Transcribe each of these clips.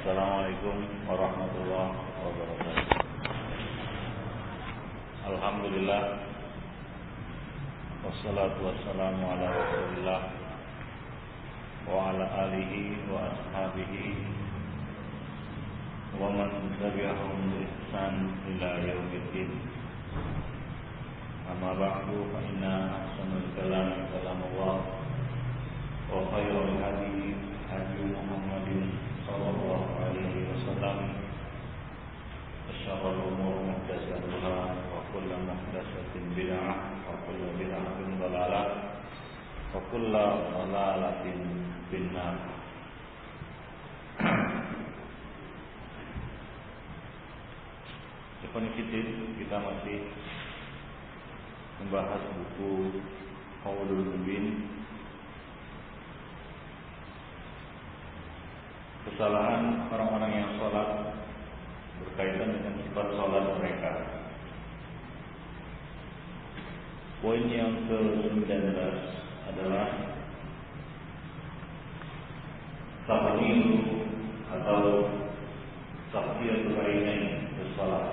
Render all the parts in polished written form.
Assalamualaikum warahmatullahi wabarakatuh. Alhamdulillah, wassalatu wassalamu ala rasulillah wa ala alihi wa ashabihi wa man tabi'ahum bi ihsan ila yaumiddin. Amma ba'du, fa inna ahsanal kalam kalamullah wa khairul hadi hadi Muhammadin sallallahu alaihi wasallam. Asyarul umur muhdatsatuha wa kullu muhdatsatin bid'ah wa kullu bid'atin dhalalah wa kullu dhalalatin finnar. Kita masih membahas buku Qaulul Mubin, kesalahan orang-orang yang sholat berkaitan dengan sifat sholat mereka. Poin yang ke-19 adalah tahmid atau taqdiyatul ainain bersalat.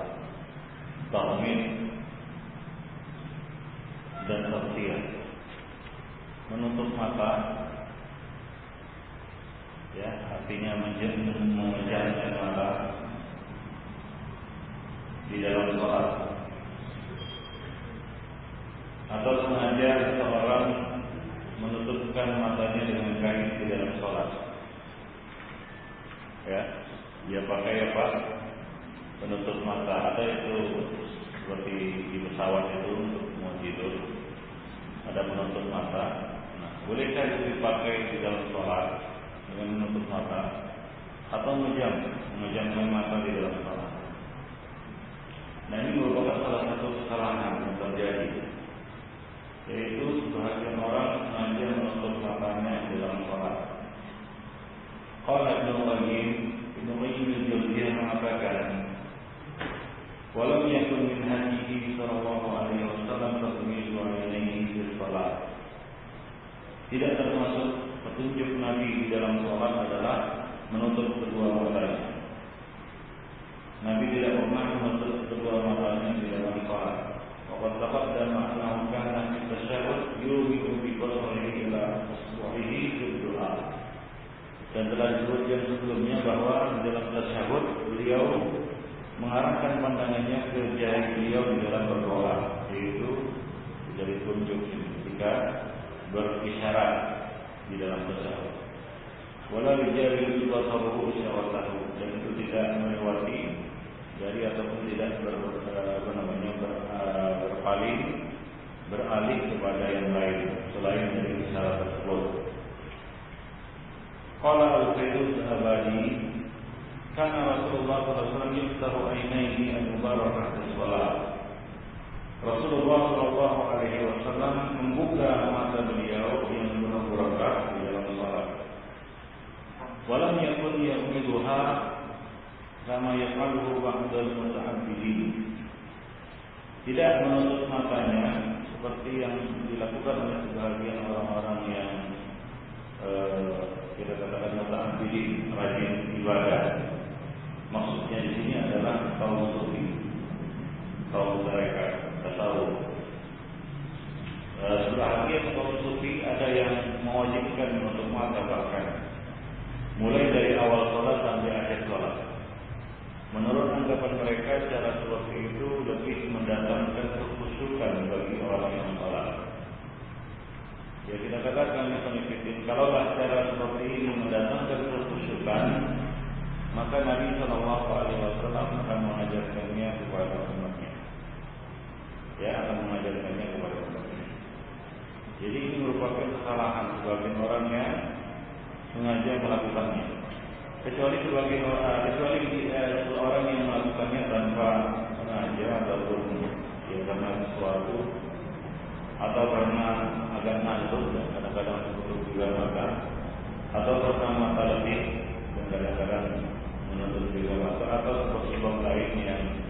Tahmid dan taqdiyah, menutup mata, ya, artinya memejamkan mata di dalam sholat, atau sengaja seorang menutupkan matanya dengan kain di dalam sholat. Ya, dia pakai apa? Penutup mata. Ada itu seperti di pesawat itu untuk mau tidur, ada penutup mata. Nah, bolehkah itu dipakai di dalam sholat dengan menutup mata, atau memejamkan mata di dalam sholat? Nah, ini merupakan salah satu kesalahan yang terjadi, yaitu sebagian orang sengaja menutup matanya di dalam sholat. Qala Ibnu Qayyim al-Jauziyah mengatakan, walam yakun min hadihi sallallahu alaihi wasallam taqmidu ainaihi fi shalat. Tidak termasuk petunjuk Nabi di dalam sholat adalah menutup kedua matanya. Nabi tidak pernah menutup kedua matanya di dalam sholat. Waqad taqaddama annahu kana fi tasyahhud yumi'u bi basarihi ila asbu'ihi fi du'a. Dan telah disebutkan sebelumnya bahwa di dalam tasyahhud beliau mengarahkan pandangannya ke jari beliau di dalam berdoa, yaitu dari tunjuk ketika berisyarat di dalam tasyahhud. Wala yujari basaruhu isyaratahu, dan itu tidak melewati jari ataupun tidak beralih kepada yang lain selain dari isyarat tersebut. Qala al-Fairuz al-Abadi, kana Rasulullah sallallahu alaihi wasallam yaftahu ainaihi al-mubarakah fi shalat. Rasulullah sallallahu alaihi wasallam membuka mata beliau yang penuh barakah di dalam salat. Walam yakun yaqmiduha kama yaf'aluhu ba'dul muta'abbidin. Tidak menutup matanya seperti yang dilakukan oleh sebagian orang-orang yang kita katakan muta'abbidin, rajin ibadah. Maksudnya di sini adalah kaum sufi, kaum mereka tasawuf. Sebahagian kaum sufi ada yang mewajibkan menutup mata, bahkan mulai dari awal sholat sampai akhir sholat. Menurut anggapan mereka, cara seperti itu lebih mendatangkan kekhusyukan bagi orang yang sholat. Ya, kita katakan kalaulah cara seperti ini mendatangkan kekhusyukan, maka Nabi Shallallahu Alaihi Wasallam akan mengajarkannya kepada umatnya. Ya, akan mengajarkannya kepada umatnya. Jadi ini merupakan kesalahan sebagian orang yang sengaja melakukannya. Kecuali seorang yang melakukannya tanpa sengaja ataupun ya karena sesuatu atau karena agak ngantuk dan kadang-kadang tutup juga mata, atau karena mata letih dan kadang-kadang menutup juga mata, atau sebab lain yang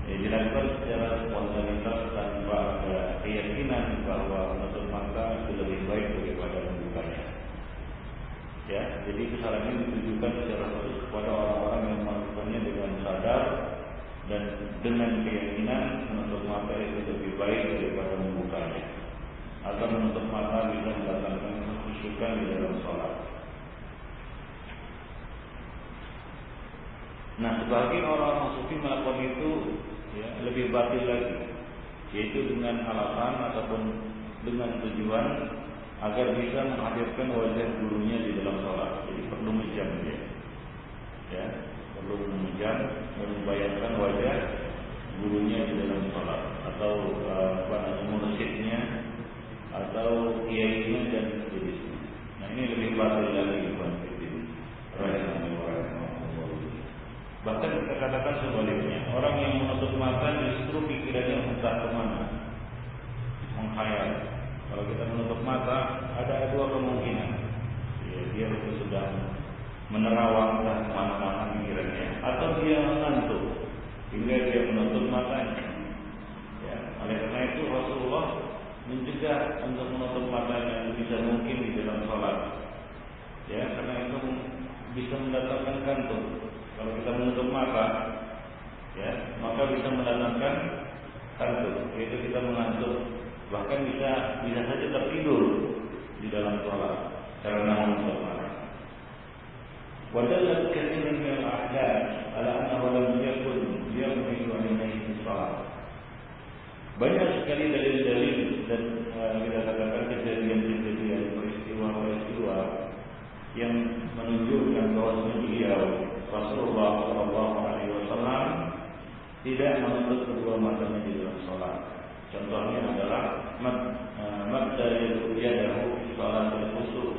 dilakukan secara spontanitas tanpa ada keyakinan bahwa menutup mata itu lebih baik daripada membukanya. Ya, jadi kesalahan ini ditujukan secara khusus kepada orang khusyukan di dalam sholat. Nah, sebagian orang sufi melakukan itu ya, lebih batil lagi, yaitu dengan alasan ataupun dengan tujuan agar bisa menghadirkan wajah gurunya di dalam sholat. Jadi perlu menjam dia, ya, perlu menjam dan membayangkan wajah gurunya di dalam sholat atau mursyidnya atau kiainya dan sejenisnya. Nah, ini lebih batil lagi, bahkan kita katakan sebaliknya, orang yang menutup mata justru pikirannya entah kemana, menghayal. Kalau kita menutup mata, ada dua kemungkinan. Ya, dia itu sudah menerawang entah kemana-mana pikirannya, atau dia mengantuk hingga dia menutup matanya. Ya, oleh karena itu Rasulullah mencegah untuk menutup matanya bisa mungkin di dalam sholat. Ya, karena itu bisa mendatangkan kantuk. Kalau kita menutup mata, ya, maka bisa mendatangkan kantuk, yaitu kita mengantuk, bahkan bisa saja tertidur di dalam sholat karena menutup mata. Wadallat katsirun min al-ahdath ala annahu lam yakun yaghmidu 'ainaihi fi shalah. Banyak sekali dalil-dalil dan kita katakan kejadian-kejadian peristiwa-peristiwa yang menunjukkan bahwa beliau Rasulullah SAW tidak menutup kedua matanya di dalam sholat. Contohnya adalah madda yadahu fi sholatil khusuf.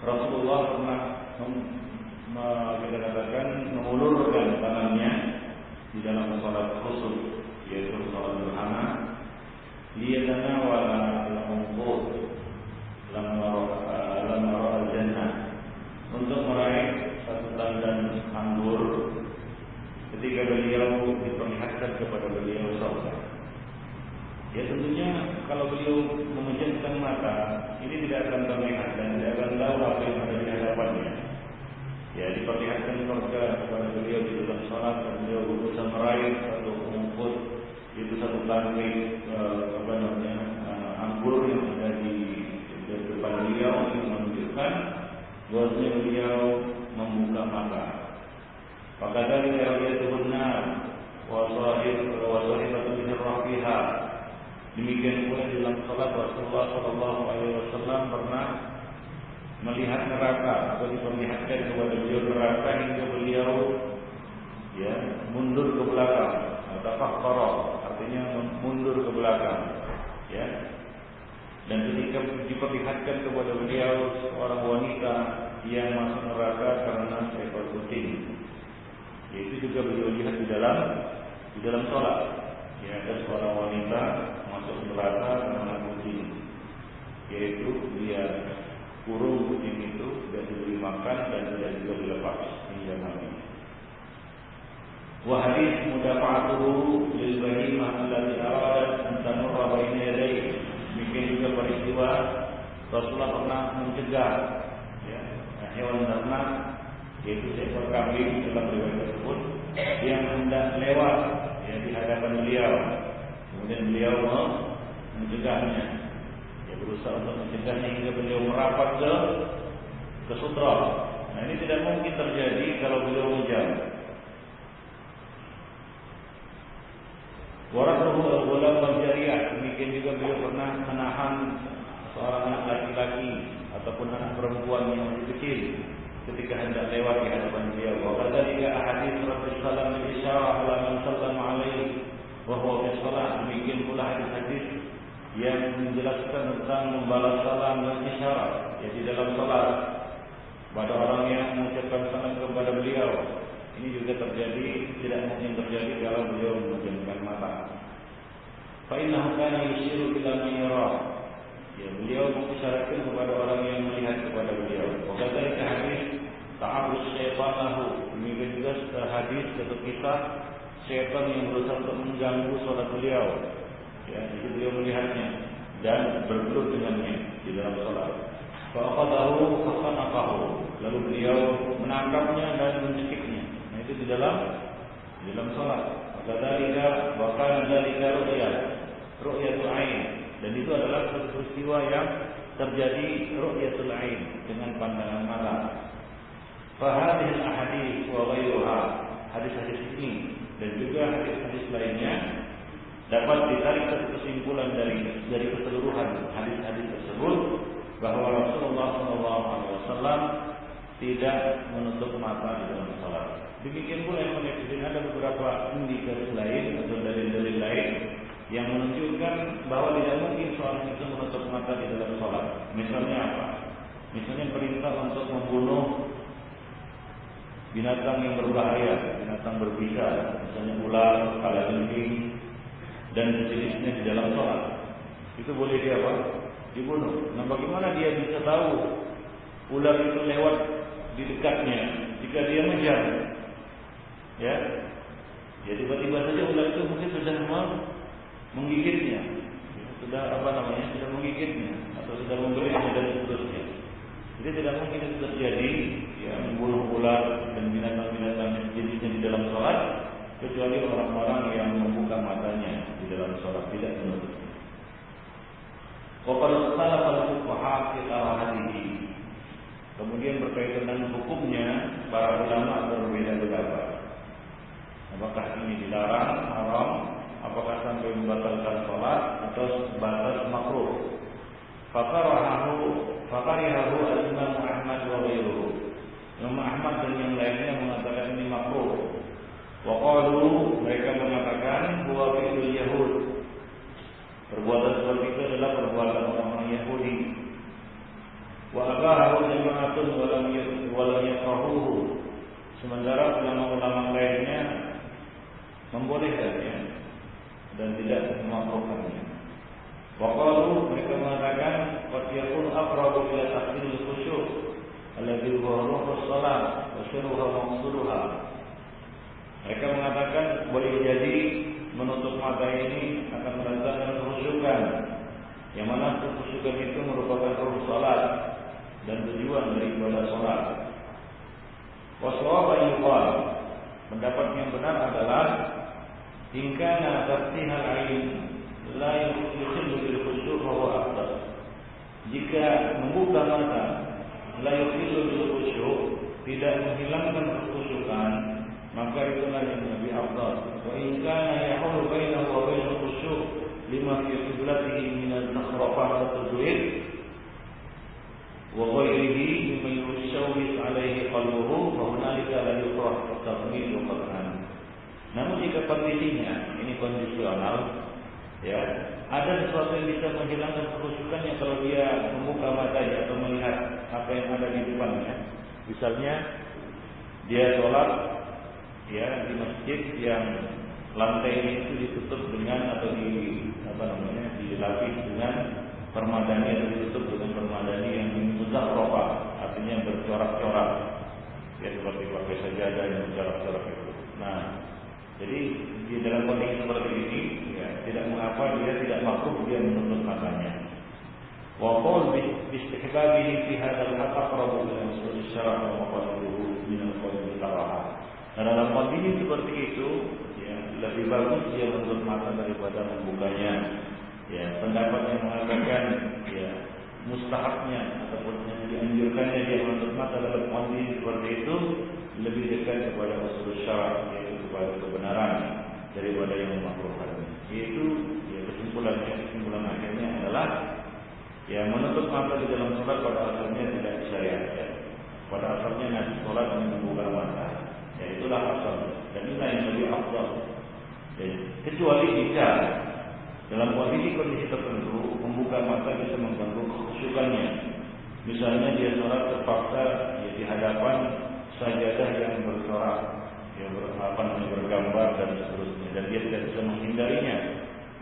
Rasulullah pernah kita katakan mengulurkan tangannya di dalam sholat khusuf, yaitu sholat gerhana, liyatanawala al-unqud lam yara al-jannah, untuk meraih satu tandan anggur ketika beliau diperlihatkan kepada beliau surga. Ya, tentunya kalau beliau memejamkan mata, ini tidak akan terlihat dan tidak akan tahu apa yang ada di hadapannya. Ya, diperlihatkan surga kepada beliau di dalam sholat dan beliau berusaha meraih satu rumput, yaitu satu tangkai anggur yang ada di depan beliau, yang menunjukkan bahwasanya beliau membuka mata. Maka dari ra'yatul nar wa sahibatu birrafiha. Demikian pula di dalam salat Rasulullah sallallahu alaihi wasallam pernah melihat neraka atau diperlihatkan kepada beliau neraka hingga beliau ya mundur ke belakang, atau fakhara, artinya mundur ke belakang, ya. Dan ketika diperlihatkan kepada beliau seorang wanita yang masuk neraka karena seekor kucing, yaitu juga beliau lihat di dalam sholat. Ya, ada seorang wanita masuk neraka karena kucing, yaitu dia kurung kucing itu, tidak diberi makan dan tidak juga dilepas hingga mati. Wa hadis mudafa'atuhu lil bahimah allati aradat an tamurra baina yadayhi. Demikian juga peristiwa Rasulullah pernah mencegah ya, hewan ternak, yaitu seekor kambing dalam riwayat tersebut, yang hendak lewat ya, di hadapan beliau. Kemudian beliau mencegahnya, ya, berusaha untuk mencegahnya hingga beliau merapat ke sutra. Nah, ini tidak mungkin terjadi kalau beliau menjam. Waratuhu al-ghulam wal jariyah. Demikian juga beliau pernah menahan seorang anak laki-laki ataupun anak perempuan yang masih kecil ketika hendak lewat di hadapan beliau. Wa kadzalika ahadits Rasulullah sallallahu alaihi wasallam isyarah ala man sallama alaihi wa huwa fi shalah. Demikian pula hadis-hadis yang menjelaskan tentang membalas salam dan isyarat ya, di dalam salat pada orang yang mengucapkan salam kepada beliau. Ini juga terjadi, tidak mungkin terjadi kalau beliau memejamkan mata. Fa innahu kana yushiru ila man yara. Ya, beliau mengisyaratkan kepada orang yang melihat kepada beliau. Wa kadzalika hadis ta'arruz syaitan lahu. Demikian juga hadis atau kisah syaitan yang berusaha untuk mengganggu salat beliau. Ya, jadi beliau melihatnya dan bergelut dengannya di dalam salat. Fa aqadahu fa khanaqahu. Lalu beliau menangkapnya dan mencekiknya. Itu di dalam salat. Kadzalika bahkan dzalika ru'yatul ain, dan itu adalah peristiwa yang terjadi ru'yatul ain dengan pandangan mata. Fahadhil ahadits wa ghairuha, hadis-hadis ini dan juga hadis-hadis lainnya dapat ditarik kesimpulan dari keseluruhan hadis-hadis tersebut bahwa Rasulullah SAW tidak menutup mata di dalam salat. Demikian pula yang ada beberapa indikasi lain atau dalil-dalil lain yang menunjukkan bahwa tidak mungkin seorang itu menutup mata di dalam salat. Misalnya apa? Misalnya perintah untuk membunuh binatang yang berbahaya, binatang berbisa, misalnya ular, kalajengking, dan sejenisnya di dalam sholat. Itu boleh dia apa? Dibunuh. Nah, bagaimana dia bisa tahu ular itu lewat di dekatnya jika dia mengejar? Ya, tiba-tiba saja ular itu mungkin sudah menggigitnya, sudah sudah menggigitnya atau sudah membelitnya dan seterusnya. Jadi tidak mungkin itu terjadi, ya, membunuh ular dan binatang-binatang jenisnya di dalam sholat, kecuali orang-orang yang membuka matanya di dalam sholat, tidak menutupnya. Waqad ikhtalafa al-fuqaha fi karahatihi. Kemudian berkaitan dengan hukumnya, para ulama berbeda pendapat. Apakah ini dilarang, haram, apakah sampai membatalkan sholat atau sebatas makruh? Fakarihahu al-Imam Ahmad wa ghairuhu. Imam Ahmad dan yang lainnya mengatakan ini makruh. Wa qalu, mereka mengatakan huwa fi'lul yahud. Perbuatan seperti itu adalah perbuatan orang-orang Yahudi. Wa abahu jama'atun wa lam yakrahuhu. Sementara ulama-ulama lainnya membolehkannya dan tidak memakruhkannya. Waqalu, mereka mengatakan qad yakun aqrabu ila taqdiril khusyuk alladhi huwa ruhus shalah wa syuruha maqsuduha. Mereka mengatakan boleh jadi menutup mata ini akan mendatangkan kekhusyukan, yang mana kekhusyukan itu merupakan ruh salat dan tujuan dari ibadah salat. Wa shawaba yuqal, pendapat yang benar adalah in kana taftihal ain la yukhillu bil khusyuk wa huwa afdal. Jika membuka mata la yukhillu bil khusyuk, tidak menghilangkan kekhusyukan, maka itulah yang lebih afdal. Wa in kana yahulu bainahu wa bainal khusyuk lima fi qiblatihi min al-nakhrafah wa tadwir wa ghairihi mimma yushawwis alaihi qalbuhu fa hunalika la yukrah at-taqmid wa qad'an. Namun jika kondisinya ini kondisional, ya, ada sesuatu yang bisa menghilangkan kekhusyukannya kalau dia membuka matanya atau melihat apa yang ada di depannya. Misalnya dia sholat, ya, di masjid yang lantainya itu ditutup dengan atau dilapis dengan permadani atau ditutup dengan permadani yang muzakhrafah, artinya bercorak-corak, ya, seperti pakai sajadah yang bercorak-corak itu. Nah, jadi di dalam kondisi seperti ini, ya, tidak mengapa dia tidak makruh dia menutup matanya. Wa qaul bi istihbabihi fi hadzal hal aqrabu ila usul syara' wa maqaluhu min al-qawl bil karahah. Nah, dalam kondisi seperti itu, ya, lebih bagus dia menutup mata daripada membukanya. Ya, pendapat yang mengatakan, ya, mustahabnya ataupun yang dianjurkannya dia menutup mata dalam kondisi seperti itu lebih dekat kepada usul syara', yaitu kepada kebenaran daripada yang memakruhkan. Yaitu, ya, kesimpulan akhirnya adalah, ya, menutup mata di dalam sholat pada asalnya tidak disyariatkan. Pada asalnya nabi sholat membuka mata. Ya, itulah asal dan inilah yang lebih afdal. Kecuali jika dalam kondisi tertentu membuka mata bisa mengganggu kekhusyukannya. Misalnya dia sholat terpaksa, ya, di hadapan sajadah yang bercorak, yang bergambar dan seterusnya, dan dia tidak bisa menghindarinya,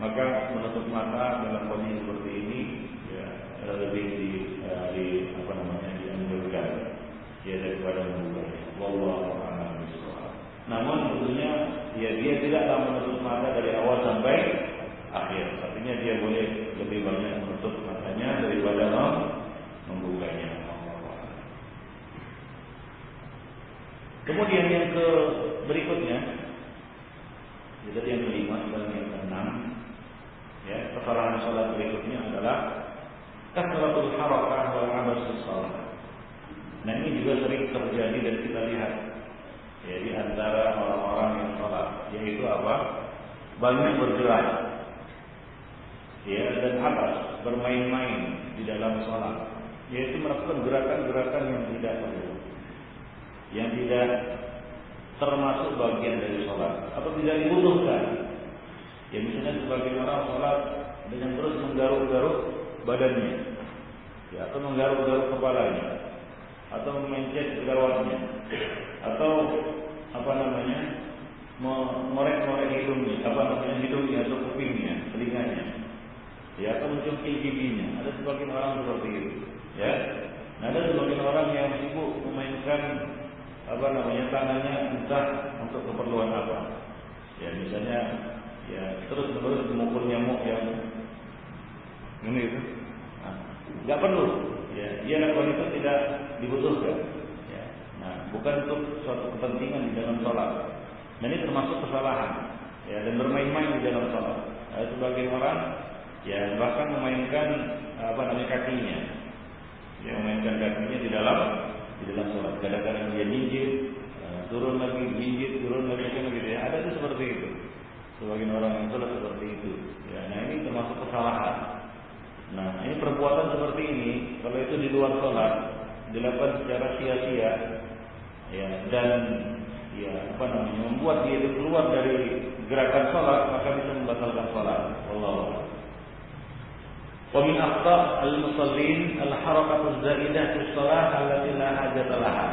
maka menutup mata dalam kondisi seperti ini, ya, lebih dianjurkan, ya, daripada membukanya. Wallahu a'lam. Namun tentunya, ya, dia tidaklah menutup mata dari awal sampai akhir. Artinya dia boleh lebih banyak menutup matanya daripada membukanya. Kemudian yang berikutnya, jadi yang kelima dan yang keenam, ya, kesalahan salat berikutnya adalah kasratul harakah wal abasus shalah. Nah, ini juga sering terjadi dan kita lihat ya di antara orang-orang yang salat, yaitu apa? Banyak bergerak. Ya, dan atas bermain-main di dalam salat, yaitu melakukan gerakan-gerakan yang tidak perlu, yang tidak termasuk bagian dari salat atau tidak dibutuhkan. Ya, misalnya sebagian orang salat dengan terus menggaruk-garuk badannya, ya, atau menggaruk-garuk kepalanya, atau memencet jerawatnya, atau morek-morek hidungnya, hidungnya atau kupingnya, telinganya, ya, atau mencungkil giginya. Ada sebagian orang seperti itu, ya. Nah, ada sebagian orang yang sibuk memainkan tangannya entah untuk keperluan apa. Ya, misalnya ya terus-menerus memukul nyamuk yang ini itu. Nggak perlu. Ya, dia lakukan itu tidak dibutuhkan. Ya. Nah, bukan untuk suatu kepentingan di dalam sholat. Nah, ini termasuk kesalahan. Ya, dan bermain-main di dalam sholat. Ada sebagian orang ya bahkan memainkan kakinya. Ya, memainkan kakinya di dalam sholat. Kadang-kadang dia ninjit, turun lagi, ninjit, turun lagi, kan gitu ya. Ada itu seperti itu. Sebagian orang yang sholat seperti itu. Ya, nah ini termasuk kesalahan. Nah, ini perbuatan seperti ini, kalau itu di luar sholat, dilakukan secara sia-sia, ya, dan ya membuat dia itu keluar dari gerakan sholat, maka bisa membatalkan sholat. Wallahu a'lam. Wa min akhta' al-musallin al-harakatu zaidah fi shalah allati la hajata laha.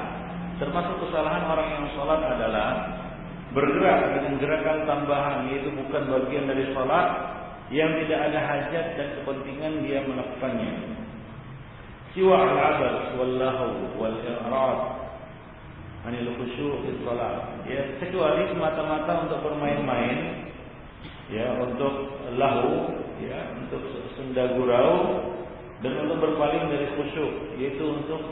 Termasuk kesalahan orang yang sholat adalah bergerak dengan gerakan tambahan, yaitu bukan bagian dari sholat, yang tidak ada hajat dan kepentingan dia melakukannya. Siwa al-abas wal lahu wal i'rad anil khusyu' fi shalah. Ya, kecuali semata-mata untuk bermain-main, ya, untuk lahu, ya, untuk senda gurau, dan untuk berpaling dari khusyuk, yaitu untuk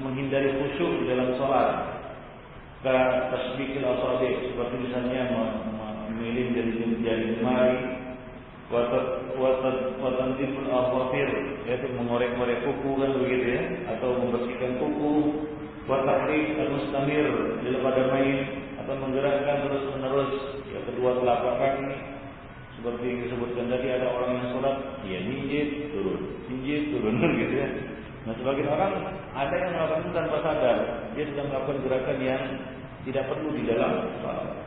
menghindari khusyuk di dalam salat. Ka tasbihil asabi', seperti misalnya memilih jari jemari, watantiful al-dhafir, yaitu mengorek-ngorek kuku, kan begitu ya, atau membersihkan kuku, watahrik al-mustamir pada main, atau menggerakkan terus-menerus ya kedua telapak kaki, seperti yang disebutkan tadi. Ada orang yang sholat, ya ninjit turun gitu ya. Nah, sebagian orang ada yang melakukan itu tanpa sadar, dia sedang melakukan gerakan yang tidak perlu di dalam salat.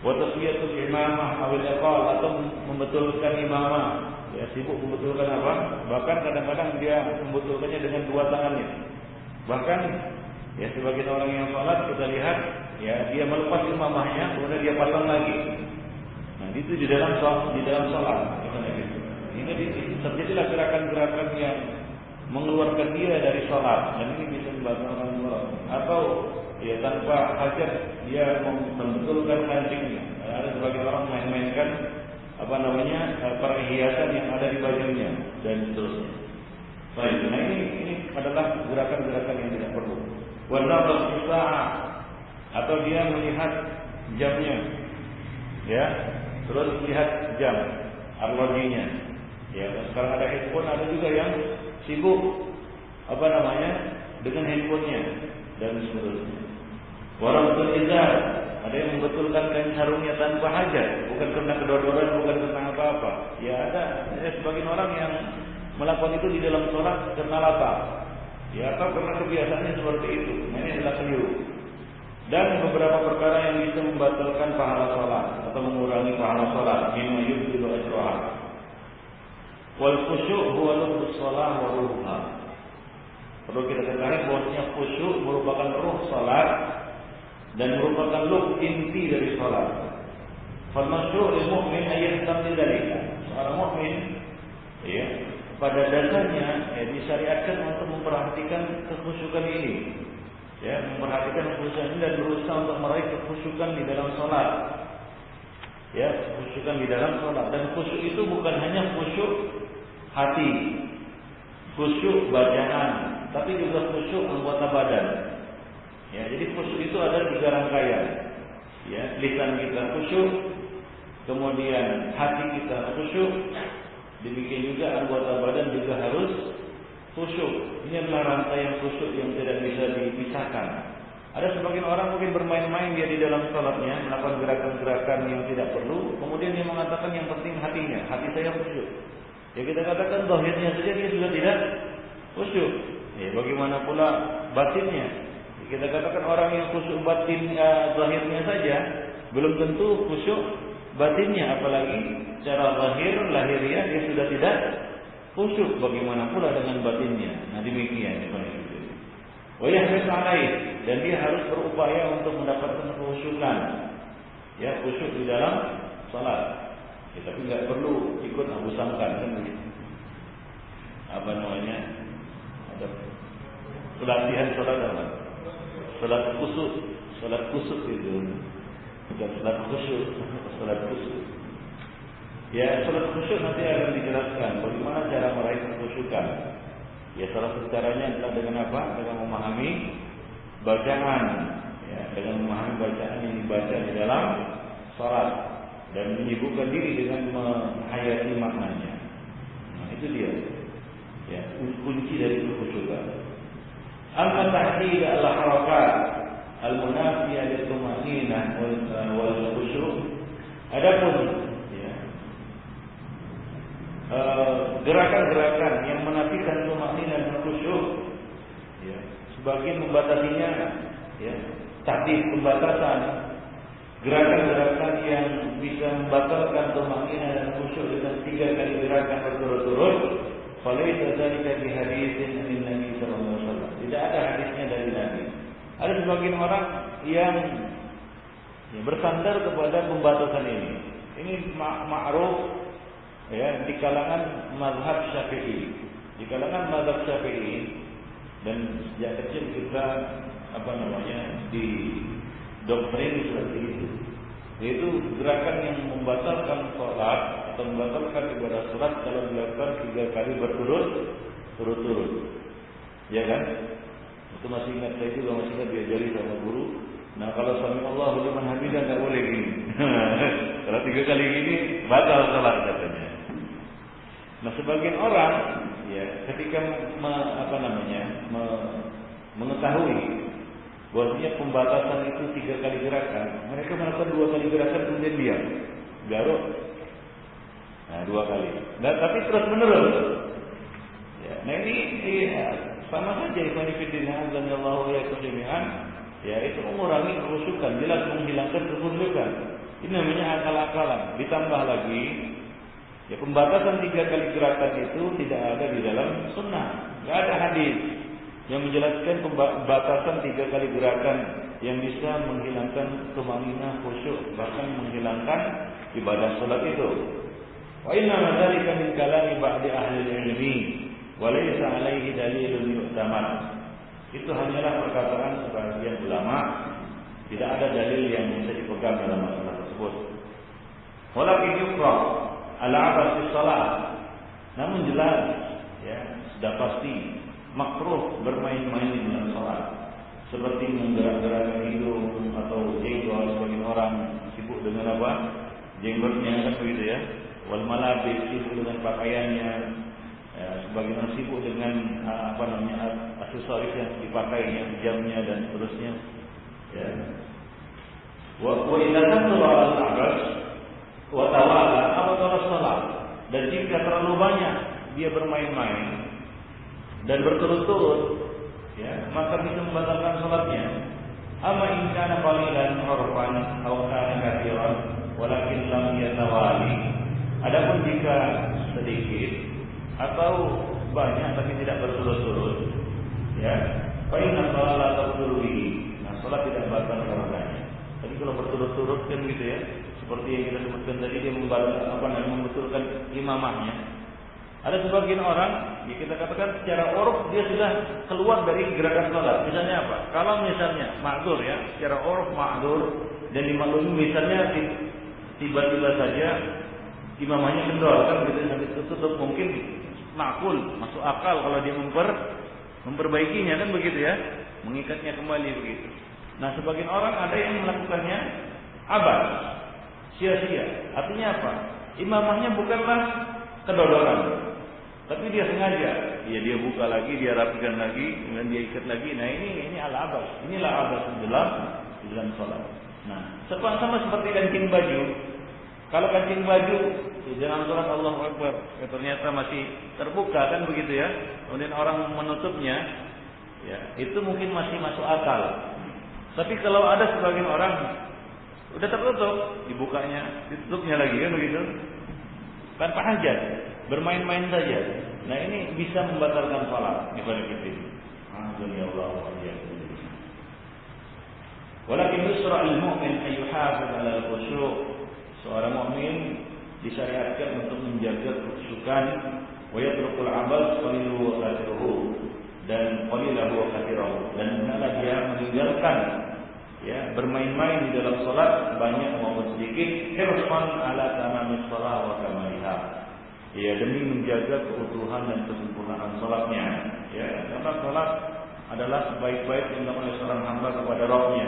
Wa taswiyatul imamah awil iqal, atau membetulkan imamah, ya, sibuk membetulkan apa? Bahkan kadang-kadang dia membetulkannya dengan dua tangannya. Bahkan ya sebagian orang yang salat kita lihat, ya, dia melepas imamahnya kemudian dia pasang lagi. Nah, itu di dalam salat. Ini terjadilah gerakan-gerakan yang mengeluarkan dia dari salat, dan ini bisa membatalkan salat. Atau ya tanpa hajat dia membetulkan kancingnya. Ada sebagian orang main-mainkan perhiasan yang ada di bajunya dan seterusnya. Baik, nah ini adalah gerakan-gerakan yang tidak perlu. Wanadhar sa'ah, atau dia melihat jamnya, ya, terus lihat jam arlojinya. Ya, sekarang ada handphone, ada juga yang sibuk dengan handphonenya dan seterusnya. Warabatul izar, ada yang membetulkan kain sarungnya tanpa hajat, bukan karena kedodoran, bukan karena apa-apa. Ya, ada sebagian orang yang melakukan itu di dalam sholat karena lapar, ya, atau karena kebiasaannya seperti itu. Ini adalah keliru. Dan beberapa perkara yang bisa membatalkan pahala sholat atau mengurangi pahala sholat, mimma yubtilu ajraha. Wal khusyu' huwa lubus shalah wa ruhuha. Perlu kita ketahui bahwasanya khusyuk merupakan ruh salat dan merupakan lub inti dari salat. Fal masyru' lil mu'min ayyahtam lidzalika. Seorang mukmin, ya, pada dasarnya disyariatkan untuk memperhatikan kekhusyukan ini. Ya, memperhatikan kekhusyukan ini dan berusaha untuk meraih kekhusyukan di dalam salat. Ya, kekhusyukan di dalam salat, dan khusyuk itu bukan hanya khusyuk hati, khusyuk bacaan, tapi juga khusyuk anggota badan. Ya, jadi khusyuk itu ada 3 rangkaian. Ya, lisan kita khusyuk, kemudian hati kita khusyuk, Demikian juga anggota badan juga harus khusyuk. Ini adalah rantai yang khusyuk yang tidak bisa dipisahkan. Ada sebagian orang mungkin bermain-main dia di dalam salatnya, melakukan gerakan-gerakan yang tidak perlu, kemudian dia mengatakan yang penting hatinya, hati saya khusyuk. Ya kita katakan zahirnya saja dia sudah tidak khusyuk. Ya bagaimana pula batinnya? Ya, kita katakan orang yang khusyuk batin zahirnya saja belum tentu khusyuk batinnya, apalagi secara zahir lahiriah dia sudah tidak khusyuk, bagaimana pula dengan batinnya. Nah demikian wa yahris alaih, dan dia harus berupaya untuk mendapatkan kekhusyukan. Ya, khusyuk di dalam salat. Ya, tapi enggak perlu ikut abusangkan kan begitu. Apa namanya? Ada pelatihan salat apa? Salat khusyuk itu. Bukan salat khusyuk, salat khusyuk. Ya, salat khusyuk nanti akan dijelaskan bagaimana cara meraih kekhusyukan. Ya, salah satu caranya adalah dengan apa? Dengan memahami bacaan, ya, dengan memahami bacaan yang dibaca di dalam salat dan menyibukkan diri dengan menghayati maknanya. Nah, itu dia. Ya, kunci dari kekhusyukan. Al-tahdid al-harakat al-munafiyah lil-tuma'ninah wal khusyuk. Adapun gerakan-gerakan yang menafikan tumakninah dan khusyuk, ya, sebagian membatasinya, ya, tahdid pembatasan, gerakan-gerakan yang bisa membatalkan tumakninah dan khusyuk dengan 3 kali gerakan berturut-turut, falaisa dzalika bi haditsin dari Nabi sallallahu alaihi wasallam. Tidak ada hadisnya dari Nabi. Ada sebagian orang yang bersandar kepada pembatasan ini. Ini ma'ruf, ya, di kalangan mazhab Syafi'i. Di kalangan mazhab Syafi'i, dan sejak kecil kita di doktrin seperti itu. Yaitu gerakan yang membatalkan salat atau membatalkan ibadah salat kalau dilakukan 3 kali berturut-turut. Ya kan? Itu masih ingat, saya juga masih ingat diajari sama guru. Nah, kalau sami Allahu liman hamidah enggak boleh gini. Kalau 3 kali gini batal salat katanya. Nah, sebagian orang, ya, ketika mengetahui bahwasanya pembatasan itu 3 kali gerakan, mereka melakukan 2 kali gerakan kemudian diam, garuk. Nah, 2 kali. Nah, tapi terus menerus. Ya, nah ini sama saja ikhwan fillah azanallahu wa iyyakum. Ya, itu mengurangi kekhusyukan, jelas menghilangkan kekhusyukan. Ini namanya akal-akalan. Ditambah lagi, ya, pembatasan 3 kali gerakan itu tidak ada di dalam sunnah. Tidak ada hadis yang menjelaskan pembatasan 3 kali gerakan yang bisa menghilangkan tumanina khusyuk, bahkan menghilangkan ibadah salat itu. Wa inna dzalika min kalami ba'di ahli ilmi wa laysa alaihi dalilun yu'tamad. Itu hanyalah perkataan sebagian ulama, tidak ada dalil yang bisa dipegang dalam masalah tersebut. Walakin yuqra al-'abas fi shalah. Namun jelas, ya, sudah pasti makruh bermain-main dalam salat. Seperti menggerak-gerakkan hidung atau jenggot, sebagian orang sibuk dengan apa? Jenggotnya kan begitu ya. Wal malabis, sibuk dengan pakaiannya. Ya, sebagian orang sibuk dengan aksesoris yang dipakainya, jamnya dan seterusnya. Ya. Wa idza kasara al-'abas wa tawala abtala shalah. Dan jika terlalu banyak dia bermain-main dan berturut-turut, ya, maka bisa membatalkan salatnya. Amma in kana qalilan urfan aw kana kathiran walakin lam yatawali. Adapun jika sedikit atau banyak tapi tidak berturut-turut, ya, fa inna salata tabtulu bihi. Nah, salat tidak batal karenanya. Tapi kalau berturut-turut kan gitu ya, seperti yang kita sebutkan tadi, dia membetulkan imamahnya. Ada sebagian orang, ya kita katakan secara uruf dia sudah keluar dari gerakan salat. Misalnya apa? Kalau misalnya ma'dzur, ya, secara uruf ma'dzur dan dimaklumi misalnya tiba-tiba saja imamahnya kendor kan begitu sampai tertutup, mungkin makul, masuk akal kalau dia memperbaikinya kan begitu ya, mengikatnya kembali begitu. Nah, sebagian orang ada yang melakukannya abas, sia-sia. Artinya apa? Imamahnya bukanlah kedodoran. Tapi dia sengaja, ya dia buka lagi, dia rapikan lagi, kemudian dia ikat lagi. Nah ini al-abas, inilah abas di dalam sholat. Nah, sama seperti kancing baju. Kalau kancing baju di dalam sholat Allahu Akbar, ya, ternyata masih terbuka kan begitu ya. Kemudian orang menutupnya, ya itu mungkin masih masuk akal. Tapi kalau ada sebagian orang udah tertutup, dibukanya, ditutupnya lagi kan begitu, tanpa hajat, bermain-main saja. Nah ini bisa membatalkan salat. Ibadah kita. Alhamdulillah wa iyyakum. Walakin yusra al-mu'min an yuhafiz 'ala al-khusyu'. Seorang mukmin disyariatkan untuk menjaga kekhusyukan, wa yatrukul 'amal qaliluhu wa kathiruhu, dan qalilahu wa kathirahu, dan hendaklah dia meninggalkan ya bermain-main di dalam salat banyak maupun sedikit, hirsan 'ala tamamis shalah wa kamaliha. Ya, demi menjaga keutuhan dan kesempurnaan salatnya. Ya, karena salat adalah sebaik-baik yang dilakukan oleh seorang hamba kepada Rabb-Nya.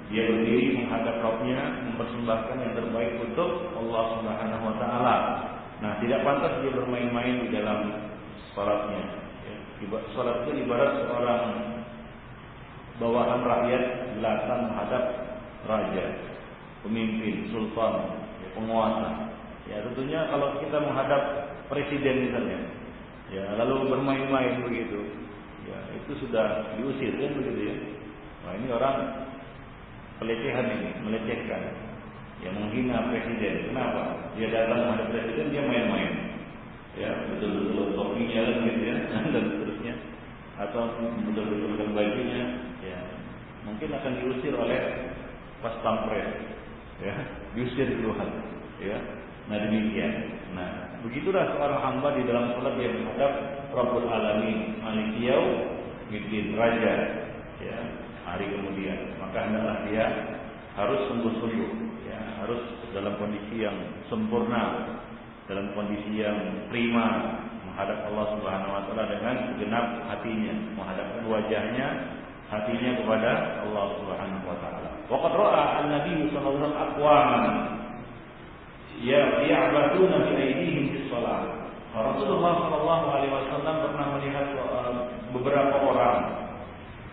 Dia berdiri menghadap Rabb-Nya, mempersembahkan yang terbaik untuk Allah Subhanahu wa taala. Nah, tidak pantas dia bermain-main di dalam salatnya. Ya, salat itu ibarat seorang bawahan rakyat belakang menghadap raja, pemimpin, sultan, ya, penguasa. Ya tentunya kalau kita menghadap presiden misalnya, ya lalu bermain-main begitu, ya itu sudah diusir kan begitu ya. Nah ini orang pelecehan ini, melecehkan, ya menghina presiden. Kenapa? Dia datang menghadap presiden, dia main-main, ya betul-betul topinya gitu ya, dan seterusnya, atau betul-betul bajunya, ya mungkin akan diusir oleh pas pampres, ya diusir duluan, ya. Nah demikian. Nah begitulah seorang hamba di dalam salat dia menghadap Rabbul Alamin, Malik Yaumiddin, Raja, ya hari kemudian. Maka hendaklah dia harus sungguh-sungguh, ya harus dalam kondisi yang sempurna, dalam kondisi yang prima menghadap Allah Subhanahu Wa Taala dengan segenap hatinya, menghadapkan wajahnya, hatinya kepada Allah Subhanahu Wa Taala. Waqad ra'a an-nabiy sallallahu alaihi wasallam aqwaman ya'baduna bi aydihim bis shalah. Rasulullah sallallahu alaihi wasallam pernah melihat beberapa orang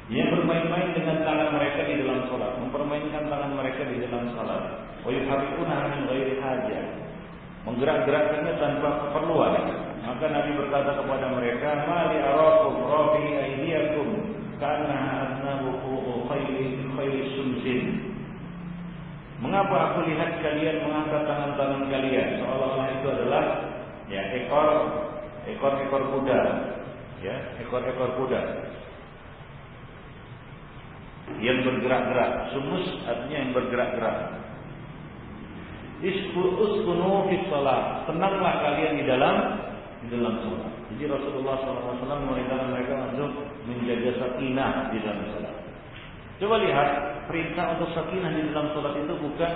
yang bermain-main dengan tangan mereka di dalam salat, mempermainkan tangan mereka di dalam salat. Wa yuharrikuna min ghairi hajah, menggerak-gerakkannya tanpa keperluan. Maka Nabi berkata kepada mereka, "Ma li arakum rafi aydiyakum kana adnabu khayli sumsin." Mengapa aku lihat kalian mengangkat tangan-tangan kalian seolah-olah itu adalah ya ekor kuda, ya ekor kuda yang bergerak-gerak. Sumus artinya yang bergerak-gerak. Uskunu fi shalah, tenanglah kalian di dalam salat. Jadi Rasulullah SAW memerintahkan mereka untuk menjaga sakinah di dalam salat. Coba lihat, perintah untuk sakinah di dalam salat itu bukan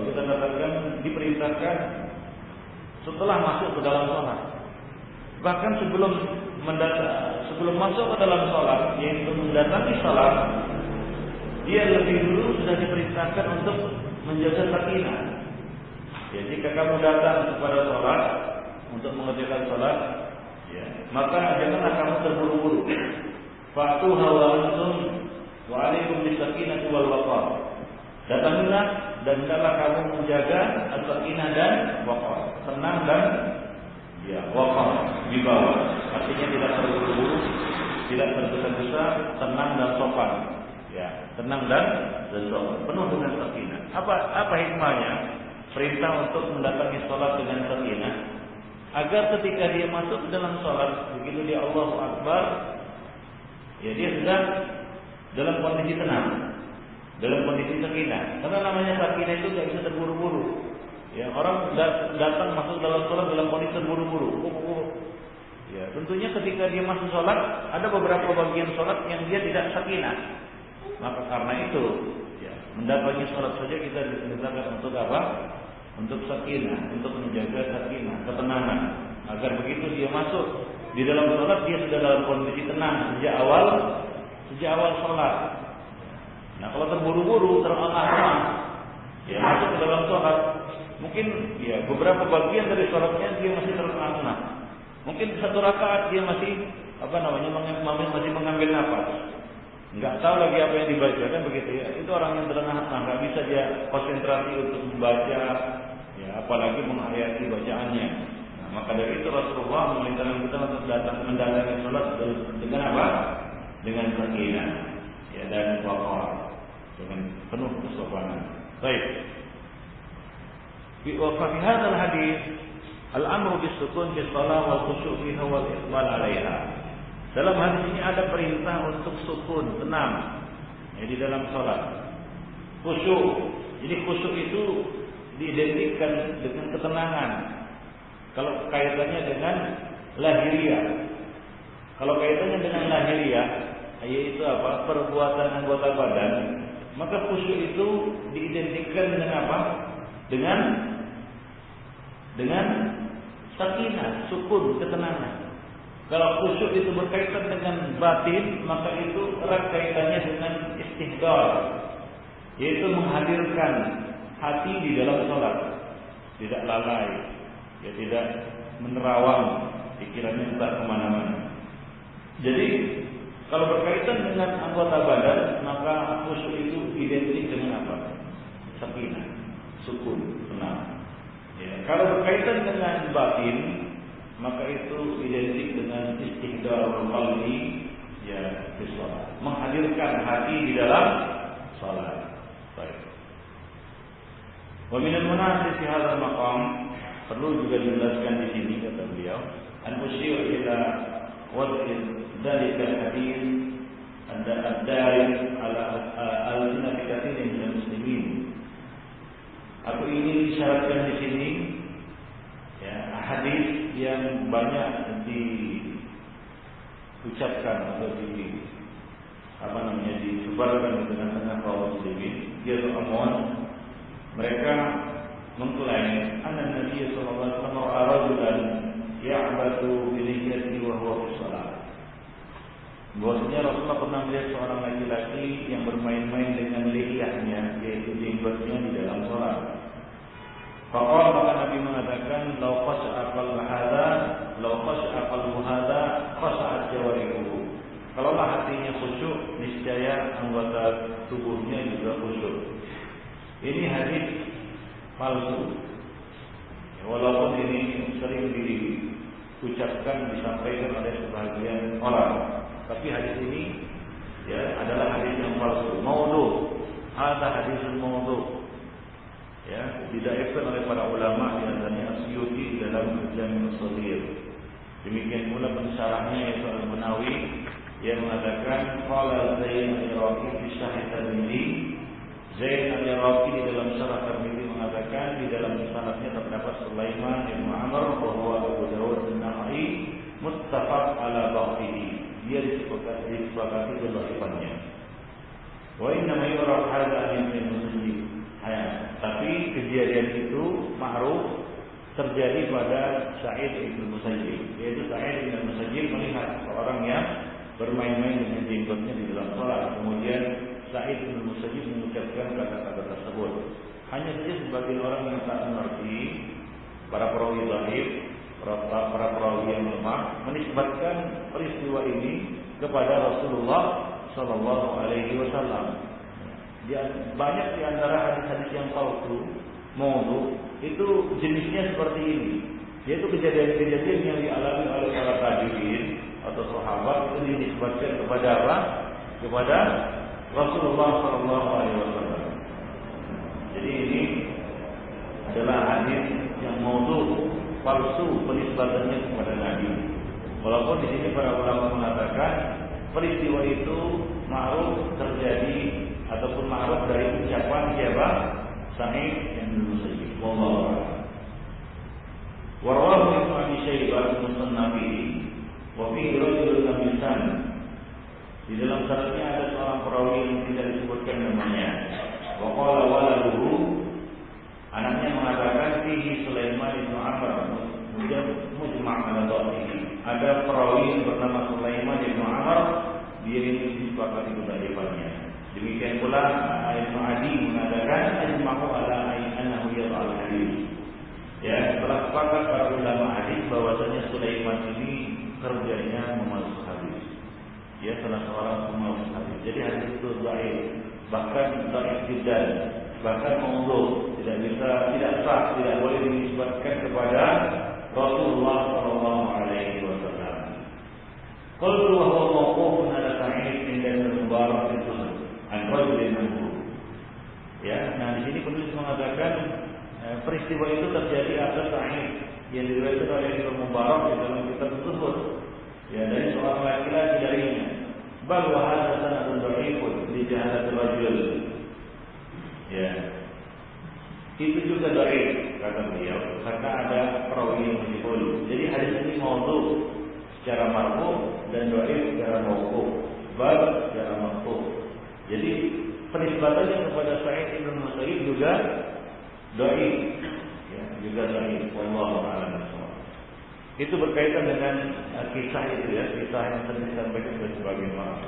kita katakan diperintahkan setelah masuk ke dalam salat. Bahkan sebelum masuk ke dalam salat, yaitu mendatangi salat, dia lebih dulu sudah diperintahkan untuk menjaga sakinah. Ya, jika kamu datang kepada salat untuk mengerjakan salat, ya, maka janganlah kamu terburu-buru. Fa'tuha wa antum wa 'alaikum bis-sakinati wal waqar. Datanglah dan hendaklah kamu menjaga as-sakinah dan waqar. Tenang dan ya waqar di bawah. Artinya tidak terburu-buru, tidak tergesa-gesa, tenang dan sopan. Ya, tenang dan sopan, penuh dengan sakinah. Apa hikmahnya? Perintah untuk mendatangi salat dengan sakinah agar ketika dia masuk ke dalam salat, begitu dia Allahu Akbar, ya dia sudah dalam kondisi tenang, dalam kondisi sakinah. Karena namanya sakinah itu tidak bisa terburu-buru. Ya, orang datang masuk dalam salat dalam kondisi terburu-buru. Ya, tentunya ketika dia masuk salat ada beberapa bagian salat yang dia tidak sakinah. Maka karena itu, ya, mendatangi salat saja kita diperintahkan untuk apa? Untuk sakinah, untuk menjaga sakinah, ketenangan, agar begitu dia masuk di dalam salat dia sudah dalam kondisi tenang sejak awal salat. Nah, kalau terburu-buru, terengah-engah, ya masuk ke dalam salat, Mungkin ya beberapa bagian dari sholatnya dia masih terengah-engah. Mungkin satu rakaat dia masih masih mengambil nafas. Nggak tahu lagi apa yang dibaca, kan begitu ya. Itu orang yang terengah-engah, nggak bisa dia konsentrasi untuk membaca, ya apalagi menghayati bacaannya. Nah, maka dari itu Rasulullah memerintahkan kita untuk datang mendatangi sholat dengan apa? Dengan sakinah, ya, dan waqar, dengan penuh kesopanan. Baik. Fi hadzal hadis al-amru bis-sukun fi shalah wal khusyu' fiha wal iqbal 'alaiha. Dalam hadis ini ada perintah untuk sukun, tenang, ya, di dalam salat. Khusyuk. Jadi khusyuk itu diidentikan dengan ketenangan. Kalau kaitannya dengan lahiriah. Kalau kaitannya dengan lahiriah, yaitu apa? Perbuatan anggota badan, maka khusyuk itu diidentikan dengan apa? Dengan sakinah, sukun, ketenangan. Kalau khusyuk itu berkaitan dengan batin, maka itu erat kaitannya dengan istihdar, yaitu menghadirkan hati di dalam sholat, tidak lalai, ya, tidak menerawang pikirannya entah kemana-mana. Jadi kalau berkaitan dengan anggota badan, maka khusyuk itu identik dengan apa? Sakinah, sukun, tenang. Ya, kalau berkaitan dengan batin, maka itu identik dengan istihdar qalbi, ya, di salat, menghadirkan hati di dalam salat. Baik. Wa min al-munasib fi hadzal maqam, perlu juga dijelaskan di sini kata beliau, an-usyir ila wad'i dzalika al-hadith ad-dari ala al-sinati katsirin min al-muslimin. Aku ingin isyaratkan di sini, ya, hadis yang banyak diucapkan atau disebarkan di tengah-tengah kaum muslimin, yaitu amun mereka mengklaim anna Nabi sallallahu alaihi wasallam rajulan ya'badu bi niyyati wa huwa fi shalah. Bahwasanya Rasulullah pernah melihat seorang laki-laki yang bermain-main dengan lihiyahnya, yaitu jenggotnya di dalam salat. Faqala, maka Nabi mengatakan, law khasha'a qalbu hadza khasha'at jawarihu. Kalaulah hatinya khusyuk, niscaya anggota tubuhnya juga khusyuk. Ini hadis palsu. Walaupun ini sering diucapkan, disampaikan oleh sebagian orang, tapi hadis ini, ya, adalah hadis yang palsu, maudhu. Hadza hadisun maudhu. Ya, didhaifkan oleh para ulama, di antaranya Asyuti di dalam Jami' As-Shaghir. Demikian pula pensyarahnya yaitu Al-Munawi yang mengatakan qala Zain al-Iraqi fi Syarh Tirmidzi. Zain al-Iraqi di dalam Syarh Tirmidzi mengatakan di dalam sanadnya terdapat Sulaiman bin Amr bahwa Abu Dawud an-Nasa'i muttafaq ala dha'fihi. Dia disepakati kedhaifannya. Wa inna ma yurad hadza min al-muslimin. Tapi kejadian itu ma'ruf terjadi pada Sa'id bin Musayyib, yaitu Sa'id bin Musayyib melihat seorang yang bermain-main dengan jenggotnya di dalam salat. Kemudian Sa'id bin Musayyib mengucapkan kata-kata tersebut. Hanya saja sebagian orang yang tak mengerti, para perawi dhaif, para perawi yang lemah, menisbatkan peristiwa ini kepada Rasulullah sallallahu alaihi wasallam. Banyak di antara hadis-hadis yang palsu, maudhu, itu jenisnya seperti ini, yaitu kejadian-kejadian yang dialami oleh para tabi'in atau sahabat itu dinisbatkan kepada apa? Kepada Rasulullah sallallahu alaihi wasallam. Jadi ini adalah hadis yang maudhu, palsu penisbatannya kepada Nabi. Walaupun di sini para ulama mengatakan peristiwa itu ma'ruf terjadi ataupun ma'ruf dari ucapan siapa? Sa'id bin Musayyib. Wallahu a'lam. Wa rawahu Ibnu Abi Syaibah fi Musnadihi wa fi rajulun nabisan. Di dalam sanadnya ada seorang perawi yang tidak disebutkan namanya. Wa qala waladuhu, anaknya mengatakan fihi Sulaiman bin Amr mujma' ala dha'fihi. Ada perawi yang bernama Sulaiman bin Amr, dia ini disepakati kedhaifannya. Demikian pula Ibnu Adi mengatakan ajma'u ala annahu yad'al hadis. Ya, setelah sepakat para ulama hadis bahwasanya Sulaiman ini kerjanya memalsu hadis. Dia salah seorang pemalsu hadis. Jadi hadis itu dhaif, bahkan dhaif jiddan, bahkan maudhu, tidak sah, tidak boleh dinisbatkan kepada Rasulullah sallallahu alaihi wasallam. Qul wa huwa mawqufun ala Sa'id bin Mubarak itu an rajulin minhu. Ya, nah di sini penulis mengatakan peristiwa itu terjadi atas Sa'id yang diriwayatkan oleh Ibnu Mubarak di dalam kitab tersebut. Ya, dari seorang laki-laki darinya. Bal wa hadza sanadun dhaifun li jahalatil rajul. Ya. Itu juga dhaif kata beliau karena ada perawi yang majhul. Jadi hadis ini maudhu secara marfu dan dhaif secara mauquf. Bal secara mauquf. Jadi penisbatannya kepada Sa'id bin Musayyib juga dhaif. Ya, juga dhaif. Wallahu a'lam. Itu berkaitan dengan kisah itu ya, kisah yang tadi disampaikan oleh sebagian orang.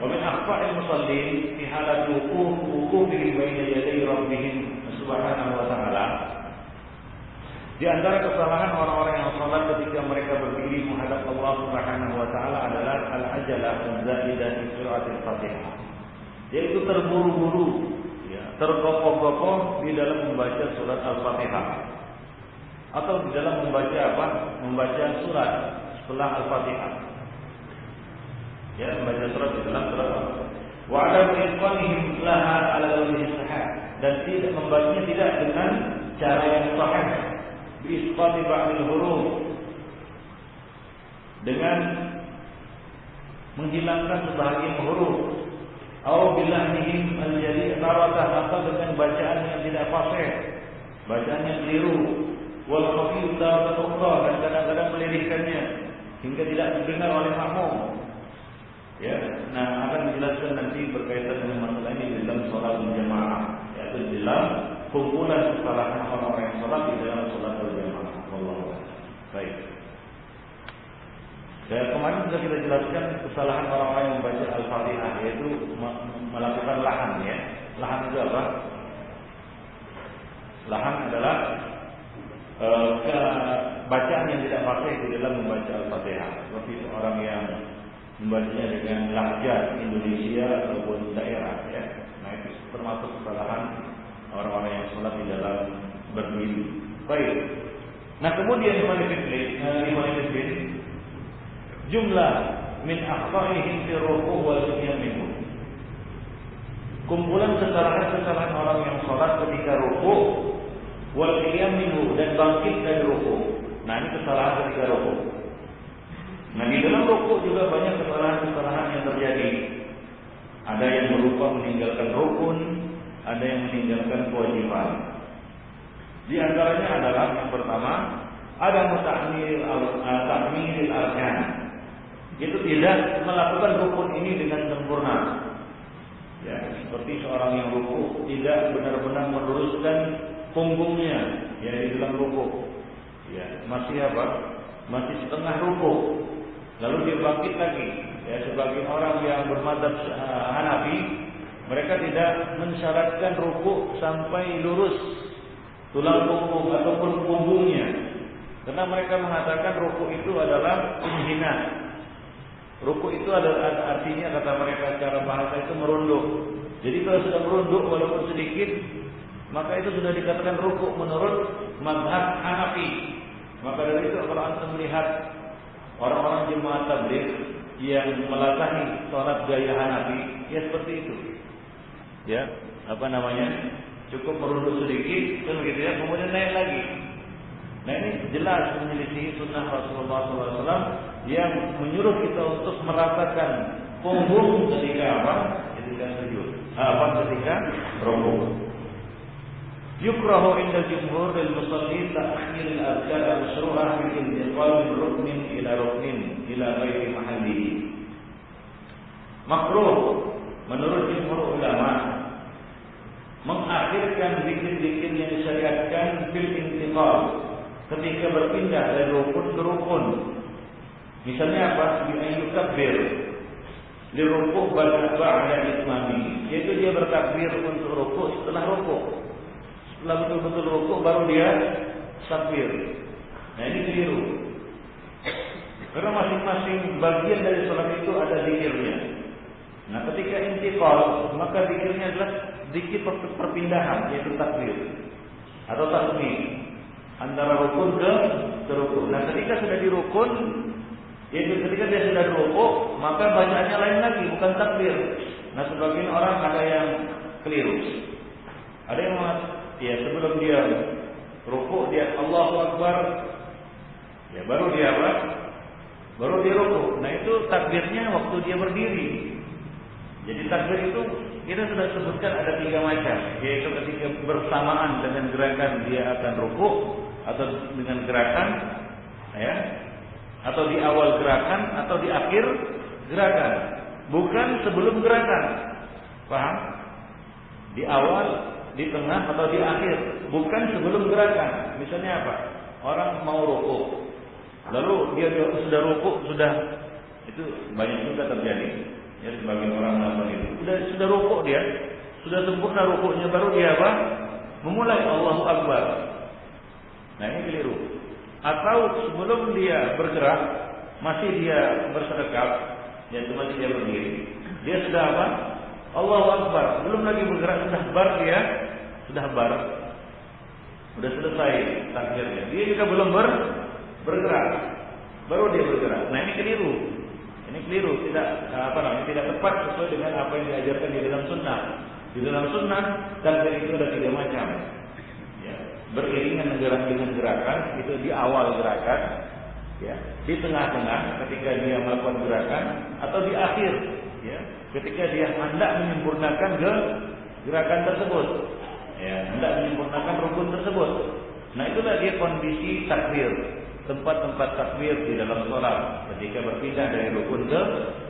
Wa min akhfa'il musallin fi halat wuqufihim baina yaday rabbihim subhanahu wa ta'ala. Di antara kesalahan orang-orang yang salat ketika mereka berdiri menghadap Allah Subhanahu wa taala adalah al-ajalah zaidah fi qira'atil Fatihah. Yaitu terburu-buru, ya, tergopoh-gopoh di dalam membaca surat Al-Fatihah. Atau di dalam membaca apa? Membaca surat setelah Al-Fatihah. Ya, membaca surat di dalam surat Al-Fatihah. Wa adam itqanihim laha ala wajhi sahih, dan tidak membacanya tidak dengan cara yang sahih, bi isqati ba'dil huruf, dengan menghilangkan sebahagian huruf, atau bilahnihim al-jali' taratah, atau dengan bacaan yang tidak fasih, bacaan yang keliru. Wal khafi taratan ukhra, dan kadang-kadang melirihkannya hingga tidak didengar oleh makmum. Ya, nah akan dijelaskan nanti berkaitan dengan masalah ini di dalam salat berjamaah, yaitu di dalam kumpulan kesalahan orang-orang yang salat di dalam salat berjamaah. Wallahu a'lam. Baik. Dan kemarin sudah kita jelaskan kesalahan orang-orang yang membaca Al-Fatihah, yaitu melakukan lahan ya. Lahan itu apa? Lahan adalah bacaan yang tidak fasih di dalam membaca Al-Fatihah, seperti seorang yang membacanya dengan lahjah Indonesia ataupun daerah ya. Nah itu termasuk kesalahan orang-orang yang sholat di dalam berdiri. Baik. Nah kemudian jumlah min akhtaihim fi ruku' wal qiyam minhu. Kumpulan kesalahan-kesalahan orang yang sholat ketika ruku' wal qiyam minhu, dan bangkit dari ruku'. Nah ini kesalahan ketika ruku'. Nah di dalam ruku' juga banyak kesalahan-kesalahan yang terjadi. Ada yang berupa meninggalkan rukun, ada yang meninggalkan kewajiban. Di antaranya adalah yang pertama, ada takmilil arkan. Itu tidak melakukan rukun ini dengan sempurna. Ya, seperti seorang yang ruku' tidak benar-benar meluruskan punggungnya ya di dalam ruku'. Ya, masih apa? Masih setengah ruku'. Lalu dia bangkit lagi. Ya, sebagai orang yang bermadzhab Hanafi, mereka tidak mensyaratkan ruku' sampai lurus tulang punggung ataupun punggungnya. Karena mereka mengatakan ruku' itu adalah inhina. Ruku' itu adalah artinya, kata mereka secara bahasa itu merunduk. Jadi kalau sudah merunduk walaupun sedikit, maka itu sudah dikatakan ruku' menurut mazhab Hanafi. Maka dari itu kalau anda melihat orang-orang jemaah tabligh yang melatahi sholat gaya Hanafi, ya seperti itu. Ya, apa namanya? Cukup merunduk sedikit, kan begitu ya, kemudian naik lagi. Nah ini jelas menyelisihi sunnah Rasulullah SAW yang menyuruh kita untuk meratakan punggung ketika apa? Ketika sujud. Ketika rukuk. Yukrahu inda jumhur al-musallin ta'khir al-adhkar al-mashru'ah min intiqal min ruknin ila ruknin ila ghairi mahallihi. Makruh menurut jumhur ulama mengakhirkan zikir-zikir yang disyariatkan fil intiqal, ketika berpindah dari rukun ke rukun. Misalnya apa? Bi ayyukabbir li ruku' ba'da itmami, yaitu dia bertakbir untuk rukuk setelah rukuk. Setelah betul-betul rukuk baru dia takbir. Nah ini keliru. Karena masing-masing bagian dari sholat itu ada zikirnya. Nah ketika intiqal, maka zikirnya adalah zikir perpindahan, yaitu takbir atau tasbih antara rukun ke rukun. Nah ketika sudah di rukun, yaitu ketika dia sudah rukuk, maka bacaannya lain lagi, bukan takbir. Nah sebagian orang ada yang keliru. Ada yang sebelum dia rukuk dia Allahu Akbar, ya baru dia apa? Baru dia rukuk. Nah itu takbirnya waktu dia berdiri. Jadi takbir itu kita sudah sebutkan ada 3 macam, yaitu ketika bersamaan dengan gerakan dia akan rukuk, atau dengan gerakan, ya, atau di awal gerakan, atau di akhir gerakan, bukan sebelum gerakan. Paham? Di awal, di tengah, atau di akhir, bukan sebelum gerakan. Misalnya apa? Orang mau rukuk, lalu dia sudah rukuk, itu banyak juga terjadi. Ya, sebagian orang melakukan itu. Sudah rukuk dia, sudah sempurna rukuknya, baru dia apa? Memulai Allahu Akbar. Nah ini keliru. Atau sebelum dia bergerak, masih dia bersedekap, yaitu masih dia berdiri, dia sudah apa? Allahu Akbar. Belum lagi bergerak, sudah bar dia, sudah selesai takbirnya. Dia juga belum bergerak, baru dia bergerak. Nah ini keliru. Ini keliru, tidak tepat sesuai dengan apa yang diajarkan di dalam sunnah. Di dalam sunnah takbir itu ada 3 macam. Ya, beriringan dengan gerakan, itu di awal gerakan, ya, di tengah-tengah ketika dia melakukan gerakan, atau di akhir, ya, ketika dia hendak menyempurnakan gerakan tersebut, ya, hendak menyempurnakan rukun tersebut. Nah itulah dia kondisi takbir. Tempat-tempat takbir di dalam sholat ketika berpindah dari rukun ke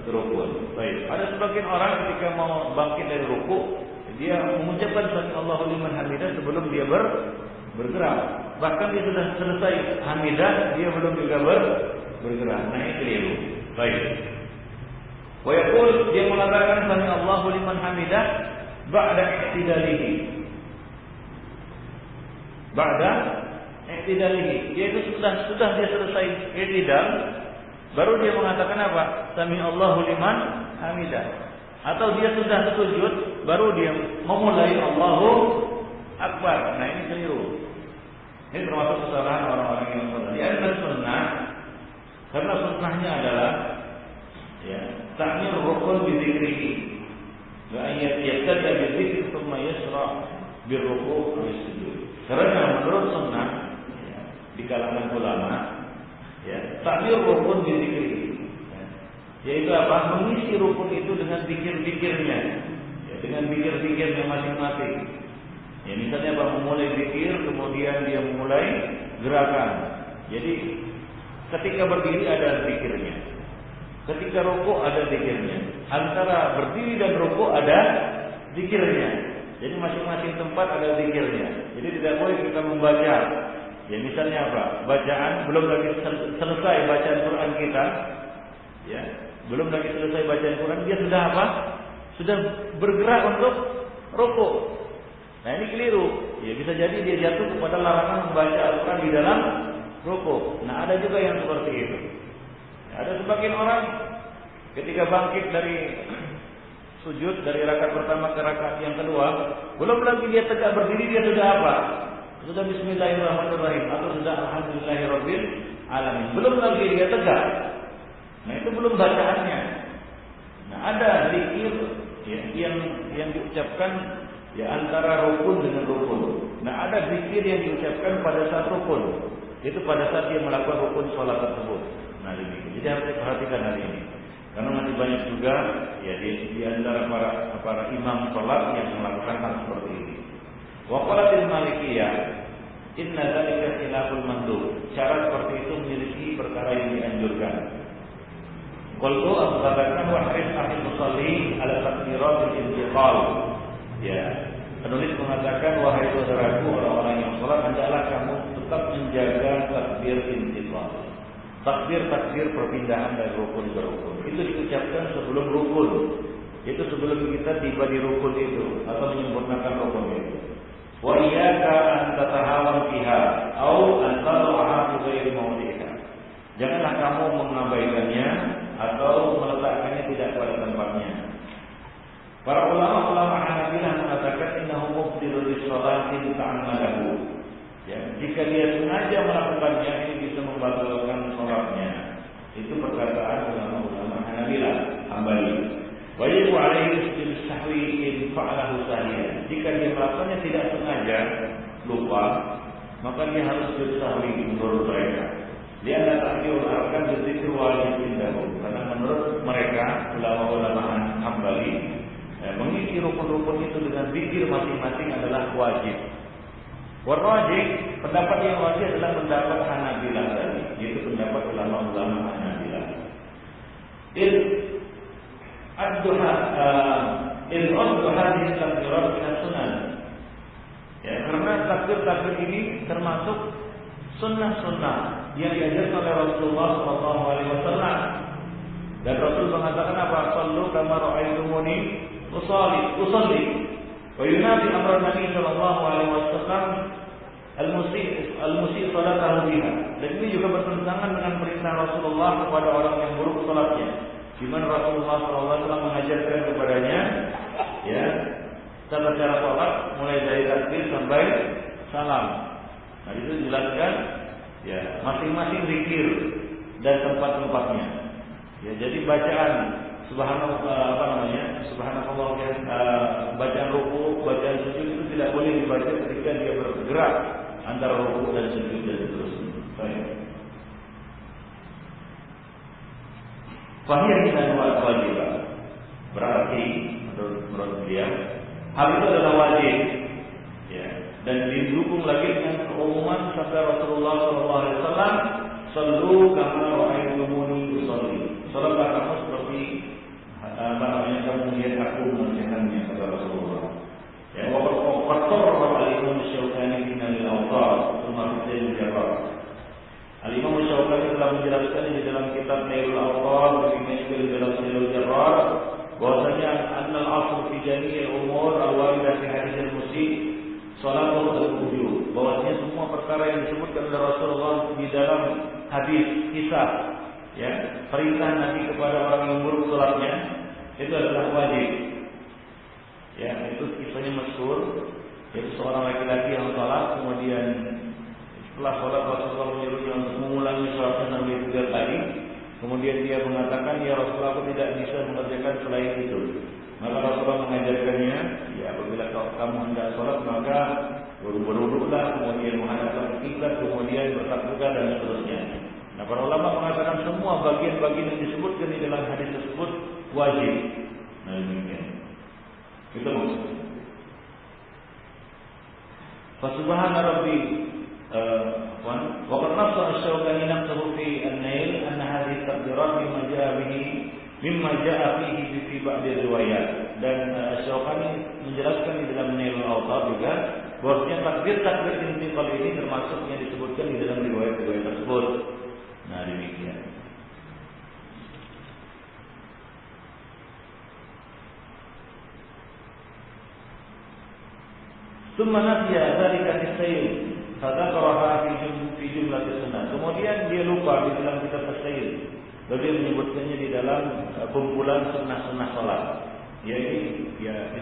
rukun. Baik. Ada sebagian orang ketika mau bangkit dari rukuk, dia mengucapkan sami Allahu liman hamidah sebelum dia bergerak. Bahkan dia sudah selesai hamidah, dia belum juga bergerak. Nah ini keliru. Baik. Wa yaqul, dia mengatakan sami Allahu liman hamidah ba'da i'tidalihi. I'tidalihi, yaitu sudah dia selesai i'tidal, baru dia mengatakan apa? Sami Allahu liman hamidah. Atau dia sudah sujud, baru dia memulai Allahu Akbar. Nah ini keliru. Ini termasuk kesalahan orang-orang yang salah. Dia adalah sunnah, karena sunnahnya adalah, ya, ta'mir rukun bi dzikrihi. Wa ayat yabtada bi dzikri thumma yasra bi ruku' wa sujud. Karena menurut sunnah di kalangan ulama, ya, takbir rukun bizikri, ya, yaitu apa? Mengisi rukun itu dengan zikir-zikirnya, ya, dengan zikir-zikirnya masing-masing. Ya, misalnya apa? Memulai zikir, kemudian dia memulai gerakan. Jadi ketika berdiri ada zikirnya, ketika rukuk ada zikirnya, antara berdiri dan rukuk ada zikirnya. Jadi masing-masing tempat ada zikirnya. Jadi tidak boleh kita membaca, ya misalnya apa? Bacaan belum lagi selesai bacaan Quran kita, ya, belum lagi selesai bacaan Quran, dia sudah apa? Sudah bergerak untuk rukuk. Nah ini keliru. Ya bisa jadi dia jatuh kepada larangan membaca Al-Quran di dalam rukuk. Nah ada juga yang seperti itu. Ya, ada sebagian orang ketika bangkit dari sujud dari rakaat pertama ke rakaat yang kedua, belum lagi dia tegak berdiri, dia sudah apa? Sudah bismillahirrahmanirrahim atau sudah alhamdulillahirabbil alamin. Belum lagi dia tegak. Nah itu belum bacaannya. Nah ada zikir, ya, yang diucapkan, ya, antara rukun dengan rukun. Nah ada zikir yang diucapkan pada saat rukun, itu pada saat dia melakukan rukun sholat tersebut. Nah demikian. Jadi harus diperhatikan hari ini. Karena masih banyak juga, ya, di antara para imam sholat yang melakukan hal seperti ini. Wa qalatil Malikiyah, inna dzalika khilaful mandub. Cara seperti itu memiliki perkara yang dianjurkan. Qultu, aku katakan wahid ahli musalli ala takbiratil intiqal. Ya, penulis mengatakan, wahai saudaraku orang-orang yang sholat, hendaklah kamu tetap menjaga takbir intiqal. Takbir perpindahan dari rukun ke rukun. Itu diucapkan sebelum rukun. Itu sebelum kita tiba di rukun itu atau menyempurnakan rukun itu. Wa iyyaka an tatahawan fiha au an tad'aha fi ghairi mawdi'iha. Janganlah kamu mengabaikannya atau meletakkannya tidak pada tempatnya. Para ulama Hanabilah mengatakan innahu mubtilun lis-shalati ta'ammalahu. Ya, jika dia sengaja melakukannya ini bisa membatalkan salatnya. Itu perkataan ulama Hanabilah, Hambali. Wajib alaihi sujud sahwi in fa'alahu sahiyan. Jika dia melakukannya tidak sengaja, lupa, maka dia harus sujud sahwi menurut mereka. Dia ada ta'khirul arkan berzikir wajib indahum. Karena menurut mereka ulama-ulama Hambali, mengisi rukun-rukun itu dengan zikir masing-masing adalah wajib. Warwajib, pendapat yang wajib adalah pendapat Hanabilah tadi, yaitu pendapat ulama-ulama Hanabilah. Ad-duha hadhihi takbirat min sunan. Ya, karena takbir-takbir ini termasuk sunnah-sunnah yang diajarkan oleh Rasulullah SAW. Dan Rasul mengatakan apa? Sallu kama ra'aitumuni usalli. Wa yunadi amran Nabi sallallahu alaihi wasallam al-musi' salatahu biha. Dan ini juga bertentangan dengan perintah Rasulullah kepada orang yang buruk salatnya. Di mana Rasulullah SAW mengajarkan kepadanya, ya, tata cara salat mulai dari takbir sampai salam. Nah, itu dijelaskan, ya, masing-masing zikir dan tempat-tempatnya. Ya, jadi bacaan subhanallah, bacaan ruku, bacaan sujud itu tidak boleh dibaca ketika dia bergerak antara ruku dan sujud dan seterusnya. Baik. Fahiyah kita wajib. Berarti menurut dia hal itu adalah wajib. Ya. Dan didukung lagi dengan keumuman sabda Rasulullah SAW, sallu kama ra'aitumuni usolli. Salatlah kamu seperti kamu melihat aku mengerjakannya, kata Rasulullah. Ya, waqtar al-Imam Syaukani min al-awtar, termasuk dari Jabar. Al-Imam Syaukani telah menjelaskan di dalam kitab Nailul Awtar, demikian juga di dalam Nailul Jarrar, bahwasanya annal asl fi jami'il umur al-waridah fi hadits al-musi' salatu al-wujub. Bahwasanya semua perkara yang disebutkan oleh Rasulullah di dalam hadis kisah, ya, perintah Nabi kepada orang yang buruk salatnya itu adalah wajib. Ya, itu kisahnya masyhur, yaitu seorang laki-laki yang salat, kemudian setelah salat Rasulullah menyuruhnya untuk mengulangi salatnya 3 kali. Kemudian dia mengatakan, ya Rasulullah, aku tidak bisa mengerjakan selain itu. Maka Rasulullah mengajarkannya, ya, apabila kamu hendak salat maka berwuduklah, kemudian menghadap kiblat, kemudian bertakbir dan seterusnya. Nah, para ulama mengatakan semua bagian-bagian yang disebutkan di dalam hadis tersebut wajib. Nah, demikian. Itu maksudnya. Fa subhana rabbi wa qad nassa asy-Syaukani nafsuhu fi an-Nail anna hadhihi takbirat mimma jaa fihi fi ba'd riwayat. Dan Syaukani menjelaskan di dalam Nailul Awtar juga bahwasanya takbir intiqal ini termasuk yang disebutkan di dalam riwayat-riwayat tersebut. Nah, demikian. Tsumma nasiya dzalika fi sayyid, fadzakaraha fi jumlatis sunnah. Kemudian dia lupa di dalam kitab as-sayyid. Beliau menyebutkannya di dalam kumpulan sunnah-sunnah salat. Ya,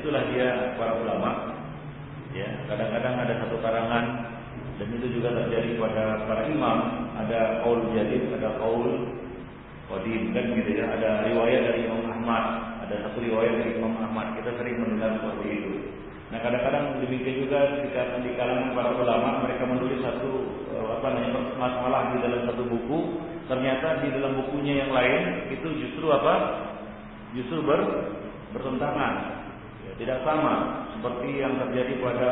itulah dia para ulama. Ya, kadang-kadang ada satu karangan. Dan itu juga terjadi pada para imam. Ada qaul jadid, ada qaul qadim, kan gitu ya. Ada riwayat dari Imam Ahmad, ada satu riwayat dari Imam Ahmad. Kita sering mendengar seperti itu. Nah, kadang-kadang demikian juga ketika di kalangan para ulama mereka menulis satu masalah di dalam satu buku, ternyata di dalam bukunya yang lain itu justru Justru bertentangan. Ya, tidak sama seperti yang terjadi pada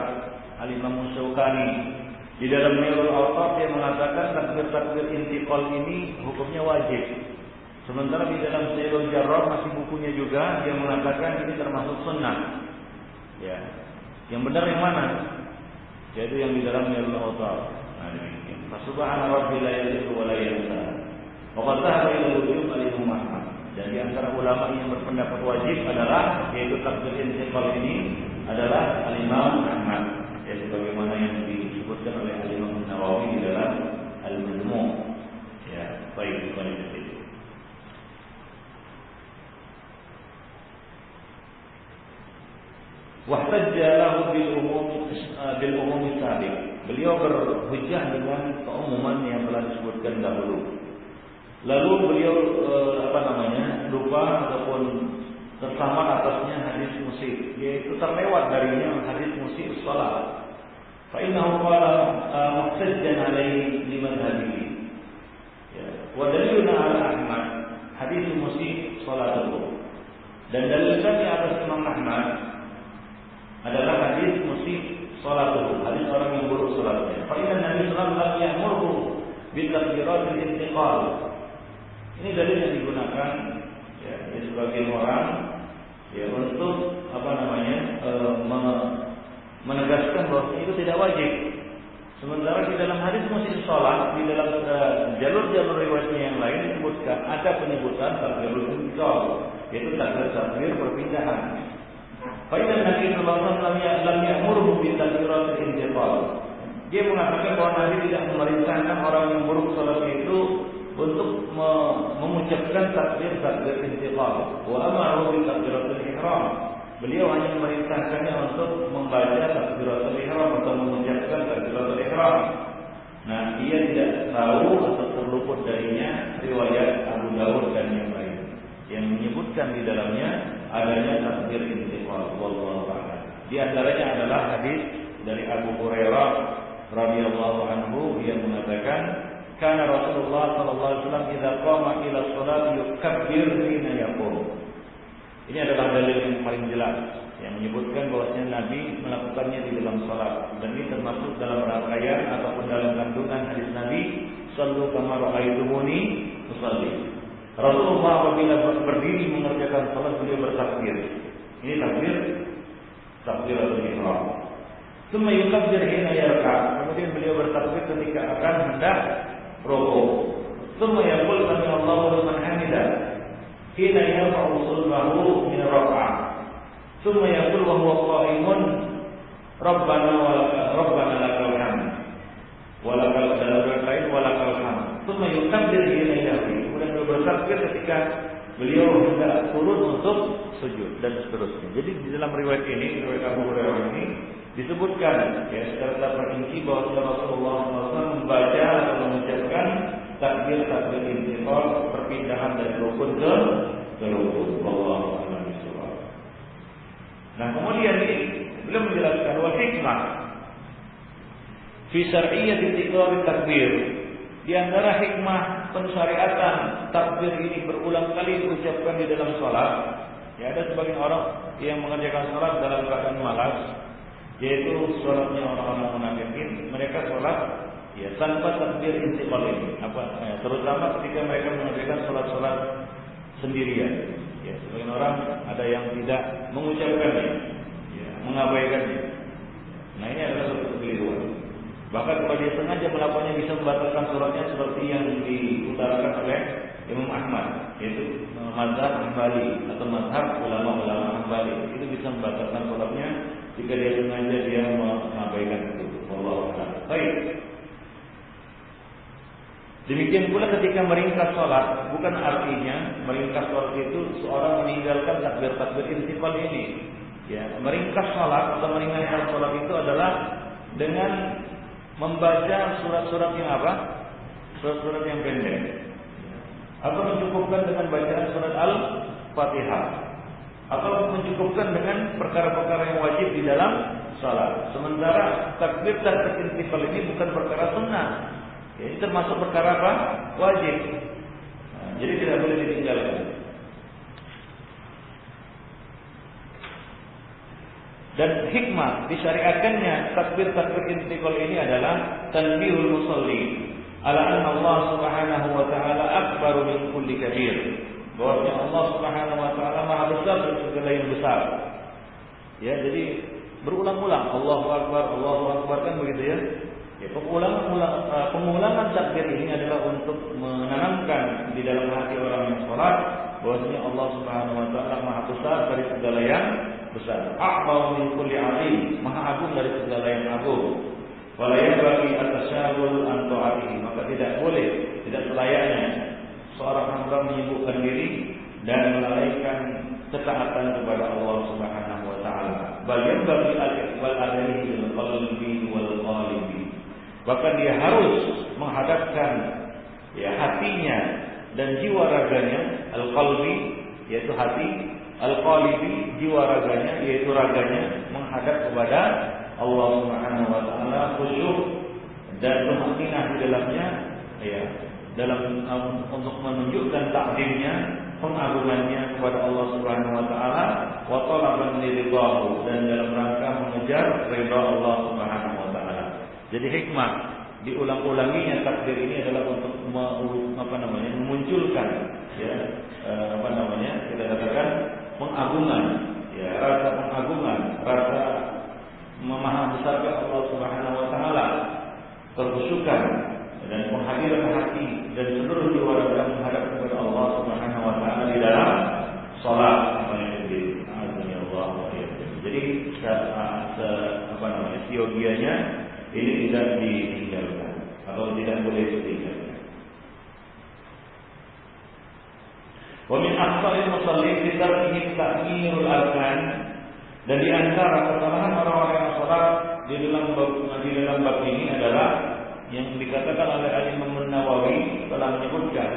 Al-Imam Syaukani. Di dalam Nailul Awtar dia mengatakan takbir intiqal ini hukumnya wajib. Sementara di dalam Nailul Jarrar masih bukunya juga dia mengatakan ini termasuk sunnah. Ya. Yang benar yang mana? Yaitu yang di dalam Nailul Awtar. Nah, demikian. Subhana rabbil alamin wa la yansa. Wa qad dhahaba ila wujub al-Imam Ahmad. Dan di antara ulama yang berpendapat wajib adalah yaitu takbir intiqal ini adalah Al-Imam Ahmad. ya sebagaimana yang disebutkan oleh Imam Nawawi di dalam Al-Majmu'. Ya, baik bukan itu. Wahtajja lahu bil umum sabiq. Beliau berhujjah dengan keumuman yang telah disebutkan dahulu. Lalu beliau lupa ataupun tersamar atasnya hadis musyi, yaitu terlewat darinya hadis musyi shalah. Fa innahu qala muhtajjan alaihi liman hadhihi. Ya, wa daliluna ala Ahmad hadis musyi salatuhu. Dan dalil kami atas Imam Ahmad adalah hadis musyi salatuhu, hadis orang yang buruk salatnya. Fa inna Nabi sallallahu alaihi wasallam ya'muru bil takbiratil intiqal. Ini dalil yang digunakan ya sebagai orang ya untuk menegaskan bahwa itu tidak wajib. Sementara di dalam hadis musyi salat, di dalam jalur-jalur riwayatnya yang lain disebutkan ada penyebutan takbiratul intiqal, yaitu takbir perpindahan. Faidan Nabi sallallahu alaihi wasallam lam ya'muru bi takbiratil intiqal. Dia mengatakan bahwa Nabi tidak memerintahkan orang yang buruk salatnya itu untuk mengucapkan takbir intiqal. Wa amaru bi takbiratil ihram. Beliau hanya memerintahkannya untuk membaca takbiratul ihram atau mengucapkan takbiratul ihram. Nah, dia tidak tahu atau terluput darinya riwayat Abu Dawud dan yang lain yang menyebutkan di dalamnya adanya takbir intiqal. Wallahu a'lam. Di antaranya adalah hadis dari Abu Hurairah radhiyallahu anhu yang mengatakan, "Kana Rasulullah sallallahu alaihi wasallam idza qama ila shalat yukabbir hina yaqum." Ini adalah dalil yang paling jelas yang menyebutkan bahwasanya Nabi melakukannya di dalam salat, dan ini termasuk dalam rangkaian ataupun dalam kandungan hadis Nabi, "Shallu kama ra'aitumuni usalli." Rasulullah apabila berdiri mengerjakan salat beliau bertakbir. Ini takbiratul ihram. Tsumma yukabbir hina yarka'. Kemudian beliau bertakbir ketika akan hendak rukuk. Tsumma yaqul sami Allahu liman hamidah. Hina yarfa'u sulbahu min rak'ah. Tsumma yaqul wa huwa qa'imun Rabbana lakal hamd. Wa lakal hamd. Tsumma yukabbir hina yarfi'. Kemudian beliau bertakbir ketika beliau hendak turun untuk sujud dan seterusnya. Jadi di dalam riwayat ini, riwayat Abu Hurairah ini disebutkan ya secara terperinci bahwa Rasulullah SAW membaca atau mengucapkan takbir intiqal, perpindahan dari rukun ke rukun. Wallahu a'lam bishawab. Nah, kemudian ini beliau menjelaskan wal hikmah fi syar'iyyat intiqal takbir. Di antara hikmah pensyariatan takbir ini berulang kali diucapkan di dalam salat. Ya, ada sebagian orang yang mengerjakan salat dalam keadaan malas, yaitu salatnya orang-orang munafikin. Mereka salat ya tanpa takbir intiqal ini. Terutama ketika mereka mengerjakan salat-salat sendirian. Ya, sebagian orang ada yang tidak mengucapkannya, ya, mengabaikannya. Nah, ini adalah suatu kekeliruan. Bahkan kalau dia sengaja melakukannya bisa membatalkan salatnya seperti yang diutarakan oleh Imam Ahmad, yaitu mazhab Hambali atau mazhab ulama-ulama Hambali. Itu bisa membatalkan salatnya jika dia sengaja mengabaikan itu. Wallahu a'lam. Baik. Demikian pula ketika meringkas salat, bukan artinya meringkas salat itu seorang meninggalkan takbir intiqal ini. Ya, meringkas salat atau meringankan salat itu adalah dengan membaca surat-surat yang apa? Surat-surat yang pendek. Atau mencukupkan dengan bacaan surat Al-Fatihah. Atau mencukupkan dengan perkara-perkara yang wajib di dalam salat. Sementara takbir intiqal ini bukan perkara sunnah. Ya, ini termasuk perkara apa? Wajib. Nah, jadi tidak boleh ditinggalkan. Dan hikmah disyariatkannya takbir intiqal ini adalah tanbihul musalli ala anna Allah Subhanahu wa taala akbaru min kulli kabir. Bahwa Allah Subhanahu wa taala Maha besar dari segala yang besar. Ya, jadi berulang-ulang Allahu akbar kan begitu ya. Ya, pengulangan takbir ini adalah untuk menanamkan di dalam hati orang yang salat bahwasanya Allah Subhanahu wa taala Maha besar dari segala yang besar. A'zam min kulli 'azim, maha agung dari segala yang agung. Wala yanbaghi at-tashaghul an ta'atihi, maka tidak boleh, tidak selayaknya seorang hamba menyibukkan diri dan melalaikan ketaatan kepada Allah Subhanahu wa taala. Bal yanbaghi al-iqbal alaihi bil qalbi wal qalbi. Bahkan dia harus menghadapkan hatinya dan jiwa raganya, al-qalbi yaitu hati, al-qalbi jiwa raganya yaitu raganya menghadap kepada Allah Subhanahu wa taala, khusyuk dan tumaninah di dalamnya, dalam untuk menunjukkan takdirnya, pengagungannya kepada Allah Subhanahu wa taala, wa talaban ridhahu, dan dalam rangka mengejar ridha Allah Subhanahu wa taala. Jadi hikmah diulang-ulanginya takdir ini adalah untuk memunculkan kita katakan pengagungan, rasa pengagungan, rasa memahami besarnya Allah Subhanahu wa taala, kekhusyukan dan penghadiran hati dan seluruh jiwa raga menghadap kepada Allah Subhanahu wa taala di dalam salat. Jadi siogianya ini tidak ditinggalkan atau tidak boleh ditinggalkan. Wa min akhtaril musallin fi tarkihi ta'mirul arkan, dan di antara kesalahan orang-orang yang salat di dalam bab ini adalah yang dikatakan oleh Imam Nawawi telah menyebutkan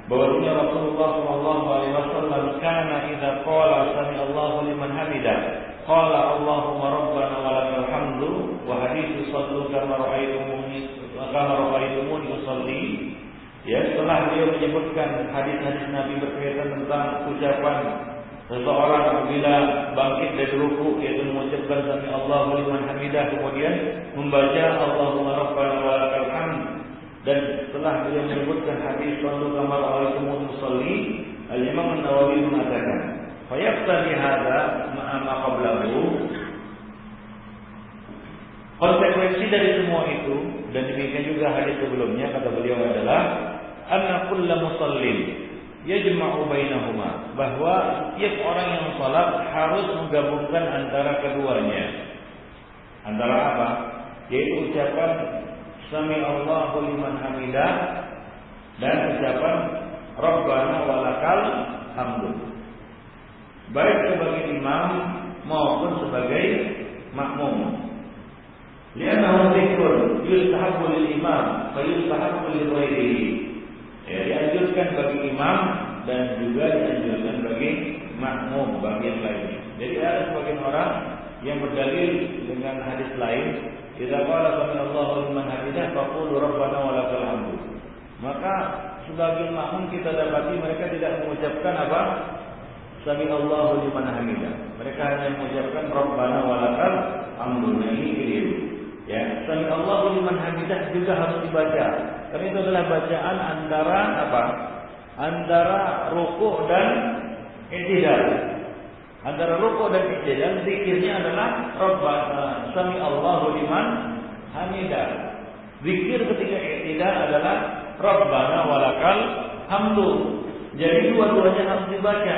bahwasanya Rasulullah SAW kana idza qala sami Allahu liman hamidah qala Allahumma rabbana wa lakal hamdu, wa hadits sallu kama ra'aytumuni usalli. Setelah beliau menyebutkan hadis-hadis Nabi berkaitan tentang ucapan seseorang apabila bangkit dari ruku, yaitu mengucapkan sami Allahu liman hamidah, kemudian membaca Allahumma rabbana wa lakal hamd, dan setelah beliau menyebutkan hadis sallu kama ra'aytumuni usalli, Al-Imam Nawawi mengatakan fa yaqtadi hadza ma qablahu, konsekuensi dari semua itu dan demikian juga hadis sebelumnya, kata beliau adalah anna kullu musallin yajma'u bainahuma, bahwa setiap orang yang salat harus menggabungkan antara keduanya. Antara apa? Yaitu ucapan sami Allahu liman hamidah dan ucapan rabbana walakal hamdu, baik sebagai imam maupun sebagai makmum. Li'annahu dzikrun yustahabbu lil imam wa yustahabbu li ghairihi. Dianjurkan bagi imam dan juga dianjurkan bagi makmum, bagi yang lainnya. Jadi ada sebagian orang yang berdalil dengan hadis lain, idza qala sami Allahu liman hamidah faqulu rabbana wa lakal hamdu. Maka sebagian makmum kita dapati mereka tidak mengucapkan apa? Sami Allahu liman hamidah. Mereka hanya mengucapkan rabbana wa lakal hamdu. Ini keliru. Sami Allahu liman hamidah juga harus dibaca. Karena itu adalah bacaan antara apa? Antara rukuk dan i'tidal. Antara rukuk dan i'tidal zikirnya adalah rabbana sami Allahu liman hamidah. Zikir ketika i'tidal adalah rabbana walakal hamdu. Jadi dua-duanya harus dibaca.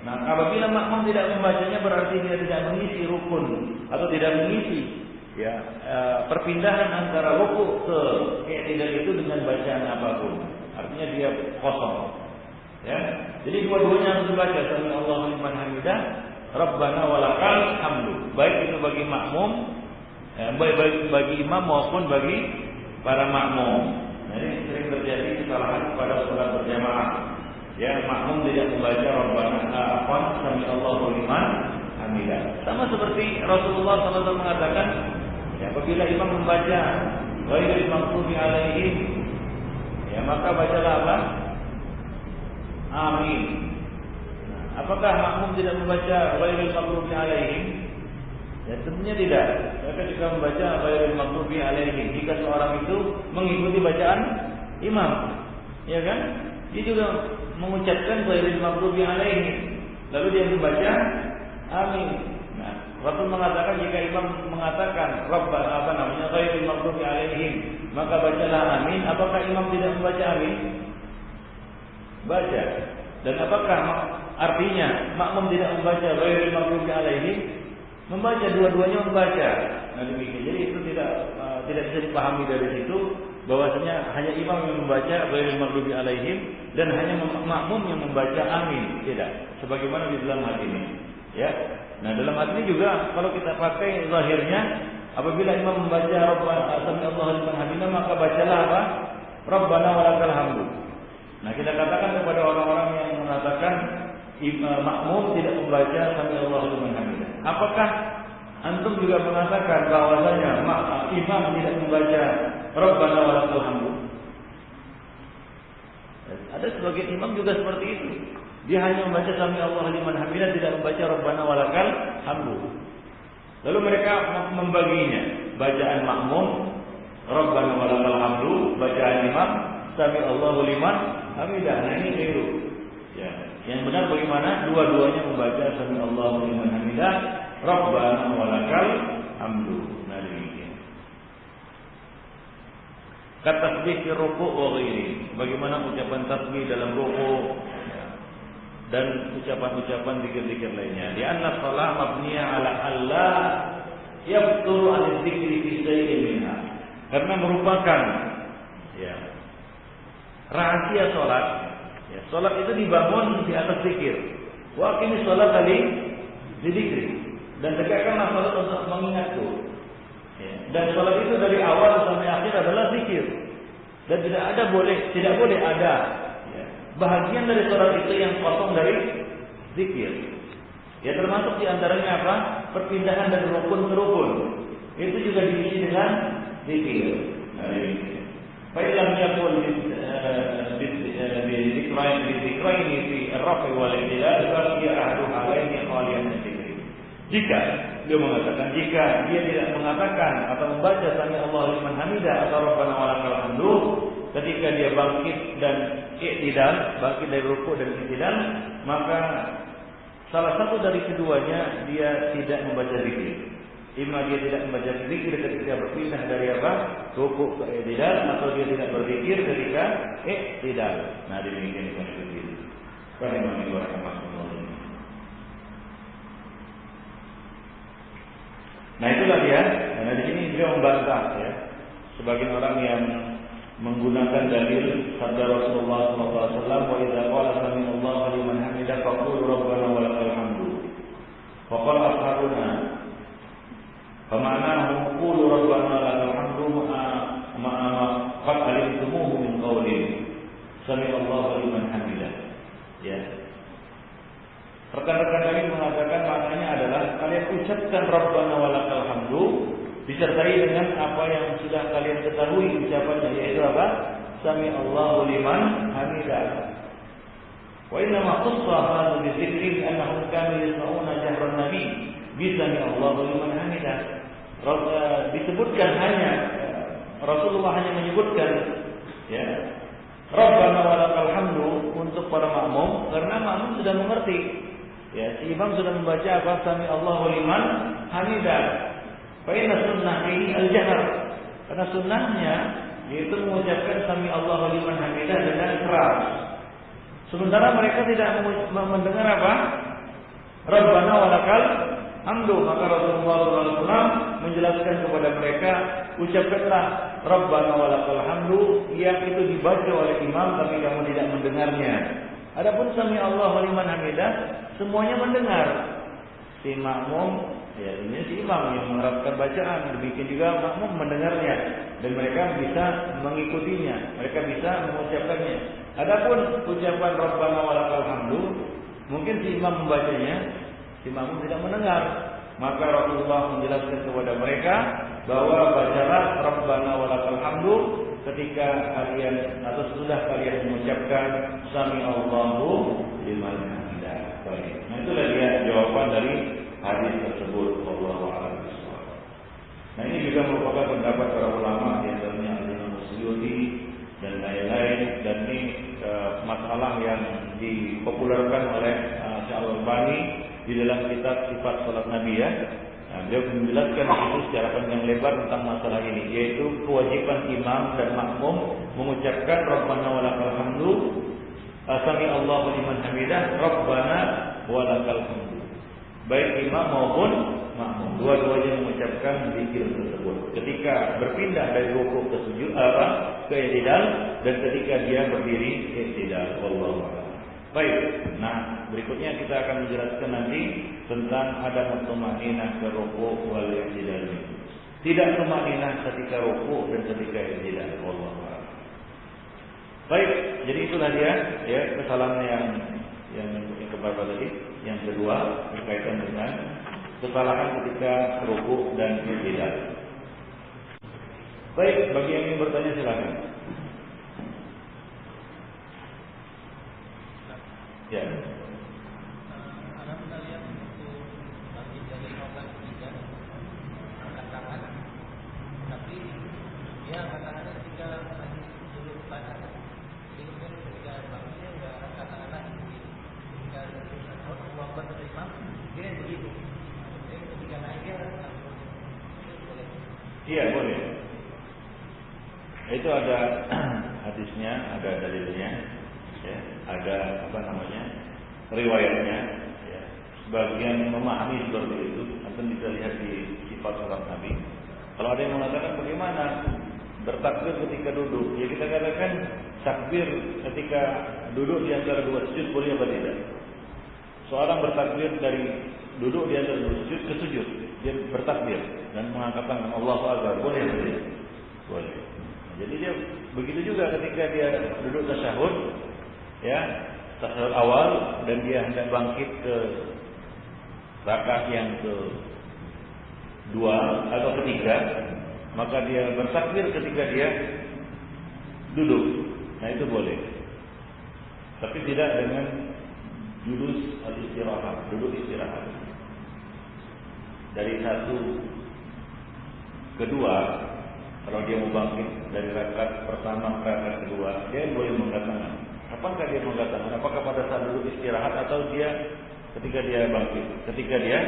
Nah, apabila makmum tidak membacanya berarti dia tidak mengisi rukun atau tidak mengisi perpindahan antara rukuk ke i'tidal itu dengan bacaan apapun. Artinya dia kosong. Jadi dua-duanya harus dibaca sami Allahu liman hamidah, rabbana walakal hamdu. Baik itu bagi makmum, baik bagi imam maupun bagi para makmum. Nah, ini sering terjadi kesalahan pada salat berjamaah. Makmum tidak membaca rabbana sami Allahu liman hamidah. Sama seperti Rasulullah SAW mengatakan, apabila imam membaca ghairil maghdubi alaihim, maka bacalah apa? Amin. Apakah makmum tidak membaca ghairil maghdubi alaihim? Tentunya tidak. Mereka juga membaca ghairil maghdubi alaihim jika seorang itu mengikuti bacaan imam, kan? Dia juga mengucapkan ghairil maghdubi alaihim, lalu dia membaca amin. Rasul mengatakan jika imam mengatakan rabbana ghairil maghdubi alaihim, maka bacalah amin. Apakah imam tidak membaca amin? Baca. Dan apakah Artinya makmum tidak membaca ghairil maghdubi alaihim, membaca dua-duanya membaca. Nah demikian. Jadi itu tidak bisa dipahami dari situ bahwasanya hanya imam yang membaca ghairil maghdubi alaihim dan hanya makmum yang membaca amin. Tidak. Sebagaimana di dalam hadis ini. Ya. Nah dalam hadis ini juga kalau kita pakai zahirnya, apabila imam membaca Rabbana sami'allahu liman hamidah, maka bacalah apa? Rabbana walakal hamdu. Nah kita katakan kepada orang-orang yang mengatakan makmum tidak membaca sami'allahu liman hamidah. Apakah antum juga mengatakan bahwasanya imam tidak membaca Rabbana walakal hamdu? Ada sebagian imam juga seperti itu. Dia hanya membaca sami'allahu liman hamidah, tidak membaca Rabbana walakal hamdu. Lalu mereka membaginya, bacaan makmum Rabbana walakal hamdu, bacaan imam sami'allahu liman hamidah. Nah ini keliru. Ya. Yang benar bagaimana? Dua-duanya membaca sami'allahu liman hamidah, Rabbana walakal hamdu. Nah demikian. Kata tasbih di ruku' wa ghairi. Bagaimana ucapan tasbih dalam ruku' dan ucapan-ucapan zikir-zikir lainnya. Di anna shalah mabniya ala alla yabtulu an dzikri fi shay'in minha. Karena merupakan rahasia salat. Ya, salat itu dibangun di atas zikir. Wa aqimi shalah tadi zikri. Dan tegakkanlah salat untuk mengingatku. Ya, dan salat itu dari awal sampai akhir adalah zikir. Dan tidak boleh ada bahagian dari salat itu yang kosong dari zikir. Ya termasuk di antaranya apa? Perpindahan dari rukun ke rukun. Itu juga diisi dengan zikir. Fa'ilam yakun bidzikraini fi ar-raf'i wal i'tidal fa ahadu halaini khaliyan min dzikri. Jika dia mengatakan, jika dia tidak mengatakan atau membaca sami'allahu liman hamidah atau Rabbana walakal hamdu ketika dia bangkit dan i'tidal, bangkit dari rukuk dan i'tidal, maka salah satu dari keduanya dia tidak membaca zikir. Imma dia tidak membaca zikir ketika berpindah dari apa? Rukuk ke i'tidal, atau dia tidak berzikir ketika i'tidal. Nah demikian itu. Nah itulah dia. Nah di sini beliau membantah ya, sebagian orang yang menggunakan dalil sabda Rasulullah SAW, wa idza qala sami'allahu liman hamidah faqulu rabbana walakal hamdu. Faqala ashabuna fama'nahu qulu rabbana lakal hamdu ma'a qad alimtumuhu min qawlin sami'allahu liman hamidah. Ya. Rekan-rekan kami mengatakan maknanya adalah kalian ucapkan Rabbana walakal hamdu disertai dengan apa yang sudah kalian ketahui ucapannya, yaitu apa? Sami'allahu liman hamidah. Wa inna ma khassa hadha bi dzikri annahum kanu yasma'una jahran nabi bi sami'allahu liman hamidah. Disebutkan hanya Rasulullah hanya menyebutkan ya Rabbana walakal hamdu untuk para makmum karena makmum sudah mengerti. Ya, si imam sudah membaca apa? Sami'allahu liman hamidah. Fa inna sunnah ini al-jahr. Karena sunnahnya yaitu mengucapkan sami'allahu liman hamidah dengan keras. Sementara mereka tidak mendengar apa? Rabbana walakal hamdu. Maka Rasulullah SAW menjelaskan kepada mereka, ucapkanlah Rabbana walakal hamdu yang itu dibaca oleh imam tapi kamu tidak mendengarnya. Adapun sami'allahu liman hamidah semuanya mendengar. Si makmum, ya ini si imam yang menerapkan bacaan, demikian juga makmum mendengarnya dan mereka bisa mengikutinya, mereka bisa mengucapkannya. Adapun ucapan Rabbana walakal hamdu, mungkin si imam membacanya, si makmum tidak mendengar. Maka Rasulullah menjelaskan kepada mereka bahwa bacalah Rabbana walakal hamdu ketika kalian atau sudah kalian mengucapkan Sami'allahu liman hamidah. Nah itulah dia jawaban dari hadis tersebut. Wallahu a'lam bishawab. Nah ini juga merupakan pendapat para ulama, di antaranya Al-Imam Suyuti dan lain-lain, dan ini masalah yang dipopulerkan oleh Syekh Al-Albani di dalam kitab Sifat Salat Nabi ya. Nah, beliau menjelaskan itu secara panjang lebar tentang masalah ini, yaitu kewajiban imam dan makmum mengucapkan Rabbana walakal hamdu Sami Allahu liman hamidah, Rabbana walakal hamdu. Baik imam maupun makmum, dua-duanya mengucapkan zikir tersebut. Ketika berpindah dari rukuk ke sujud ke i'tidal dan ketika dia berdiri i'tidal. Wallahu a'lam. Baik. Nah, berikutnya kita akan menjelaskan nanti tentang ada tumaninah ke rukuk wal i'tidal. Tidak tumaninah ketika rukuk dan ketika i'tidal. Wallahu a'lam. Baik, jadi itulah dia ya kesalahan yang keberapa tadi? Yang kedua berkaitan dengan kesalahan ketika rukuk dan i'tidal. Baik, bagi yang ingin bertanya silakan. Ya. Iya boleh. Itu ada hadisnya, ada dalilnya, ya, ada riwayatnya. Ya. Sebagian memahami seperti itu, nanti bisa lihat di sifat salat Nabi. Kalau ada yang mengatakan bagaimana bertakbir ketika duduk, ya kita katakan takbir ketika duduk di antara dua sujud boleh apa tidak? Seorang bertakbir dari duduk di antara dua sujud ke sujud, dia bertakbir dan mengangkat tangan Allahu Akbar, boleh atau tidak? Boleh. Jadi dia begitu juga ketika dia duduk tasyahud, ya tasyahud awal dan dia hendak bangkit ke rakaat yang kedua atau ketiga, maka dia bertakbir ketika dia duduk. Nah itu boleh. Tapi tidak dengan julus al-istirahat, duduk istirahat. Dari satu kedua, kalau dia mau bangkit dari rakaat pertama ke rakaat kedua, dia boleh mengatakan. Apakah dia mengatakan? Apakah pada saat duduk istirahat atau dia ketika dia bangkit? Ketika dia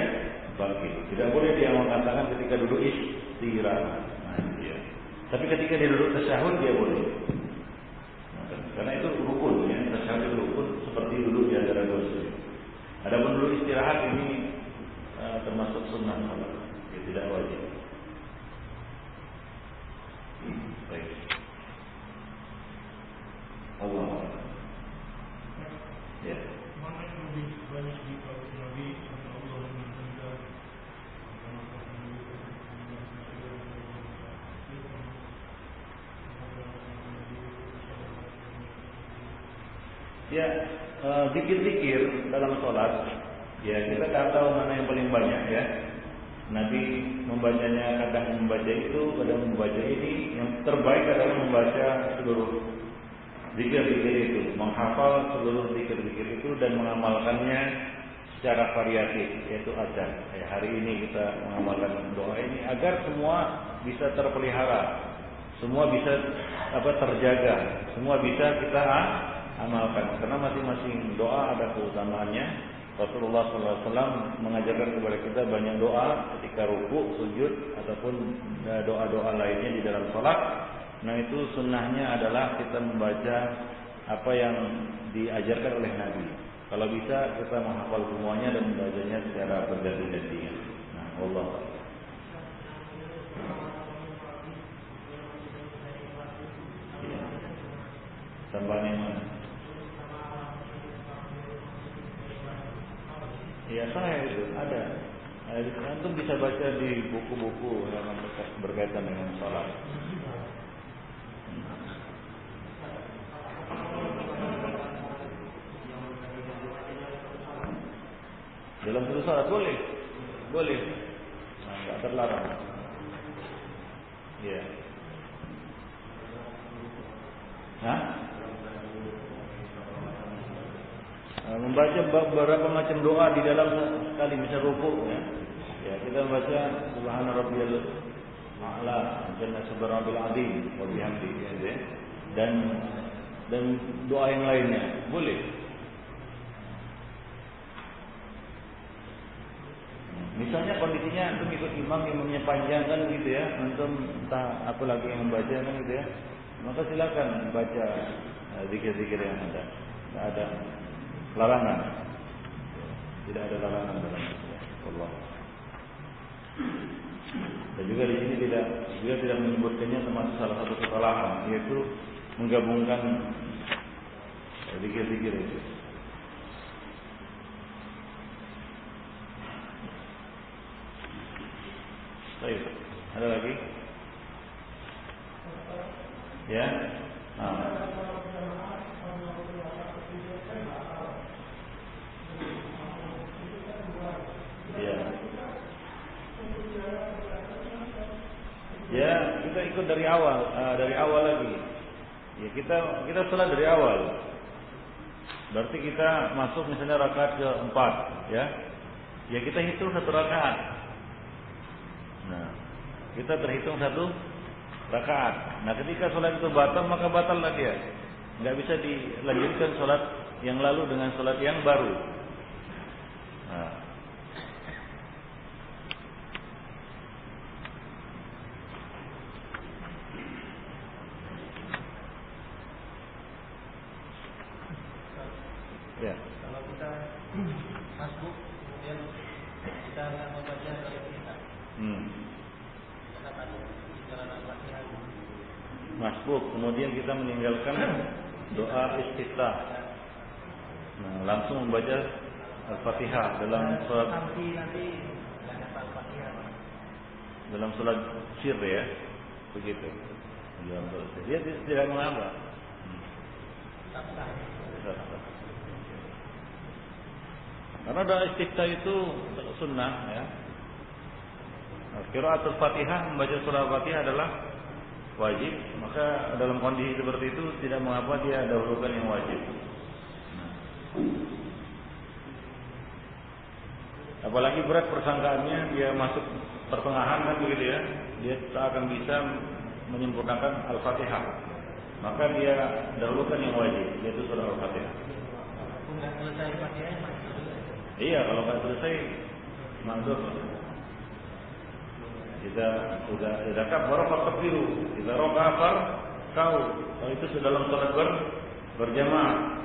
bangkit. Tidak boleh dia mengatakan ketika duduk istirahat. Nah, dia. Tapi ketika dia duduk tasyahud dia boleh. Karena itu rukun ya, tasyahud itu rukun seperti duduk di antara dua sujud. Adapun duduk istirahat ini termasuk sunnah salat, ya, tidak wajib. Baik. Allah. Ya. Mana yang lebih banyak dipakai Nabi sallallahu alaihi wasallam? Ya, zikir-zikir dalam sholat, ya kita tak tahu mana yang paling banyak ya. Nabi membacanya, kadang membaca itu, kadang membaca ini. Yang terbaik adalah membaca seluruh zikir-zikir itu, menghafal seluruh zikir-zikir itu dan mengamalkannya secara variatif, yaitu azan. Hari ini kita mengamalkan doa ini agar semua bisa terpelihara, semua bisa terjaga, semua bisa kita amalkan. Karena masing-masing doa ada keutamaannya. Rasulullah SAW mengajarkan kepada kita banyak doa ketika ruku, sujud, ataupun doa-doa lainnya di dalam sholat. Nah itu sunnahnya adalah kita membaca apa yang diajarkan oleh Nabi. Kalau bisa kita menghafal semuanya dan membacanya secara berganti-gantian. Nah, Allah. Ya. Tambahan yang mana? Ya saya itu ada. Antum bisa baca di buku-buku yang berkaitan dengan sholat. Dalam satu sholat boleh, nah, nggak terlarang. Ya. Hah? Membaca beberapa macam doa di dalam sekali, misal rukuk ya. Ya, kita membaca subhana rabbiyal a'la, jalla subhanal azim wa bihamdihi ya. Dan doa yang lainnya boleh. Misalnya kondisinya antum ikut imamnya panjang kan gitu ya, antum entah apa lagi yang membaca kan gitu ya. Maka silakan baca zikir-zikir yang ada. Tidak ada larangan. Tidak ada larangan dalam Islam. Allah. Dan juga di sini tidak menyebutkannya termasuk salah satu kesalahan, yaitu menggabungkan zikir-zikir itu. Baik, ada lagi? Ya. Ya, kita ikut dari awal lagi. Ya, kita sholat dari awal. Berarti kita masuk misalnya rakaat ke-4, ya. Ya kita hitung 1 rakaat. Nah, kita terhitung 1 rakaat. Nah, ketika sholat itu batal, maka batallah dia. Enggak bisa dilanjutkan sholat yang lalu dengan sholat yang baru. Nah. Ya. Kalau kita masuk kemudian kita akan membaca dari kita. Kita masuk di jalan Al-Fatihah. Masbuk, kemudian kita meninggalkan doa istiftah. Nah, langsung membaca Al-Fatihah dalam salat nanti Al-Fatihah. Dalam salat sir ya. Begitu. Dalam salat sir. Dia tidak mengapa. Karena doa istiftah itu sunnah ya. Qiraatul Fatihah, membaca surah Al-Fatihah adalah wajib, maka dalam kondisi seperti itu tidak mengapa dia dahulukan yang wajib. Apalagi berat persangkaannya dia masuk pertengahan kan begitu ya, dia tak akan bisa menyempurnakan Al-Fatihah. Maka dia dahulukan yang wajib, yaitu surah Al-Fatihah. Enggak selesai Fatihah. Iya, kalau nggak selesai mandur. Kita sudah kabar fakbiru, kita rokafar kau. Kalau itu sudah dalam salat berjamaah,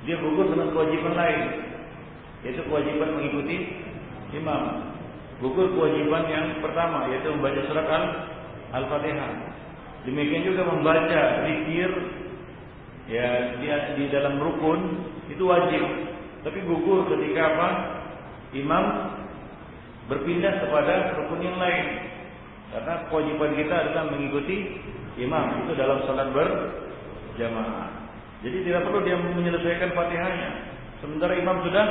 dia gugur dengan kewajiban lain, yaitu kewajiban mengikuti imam. Gugur kewajiban yang pertama, yaitu membaca surat Al-Fatihah. Demikian juga membaca zikir ya dia di dalam rukun itu wajib. Tapi gugur ketika apa? Imam berpindah kepada rukun yang lain. Karena kewajiban kita adalah mengikuti imam itu dalam salat berjamaah. Jadi tidak perlu dia menyelesaikan Fatihahnya. Sementara imam sudah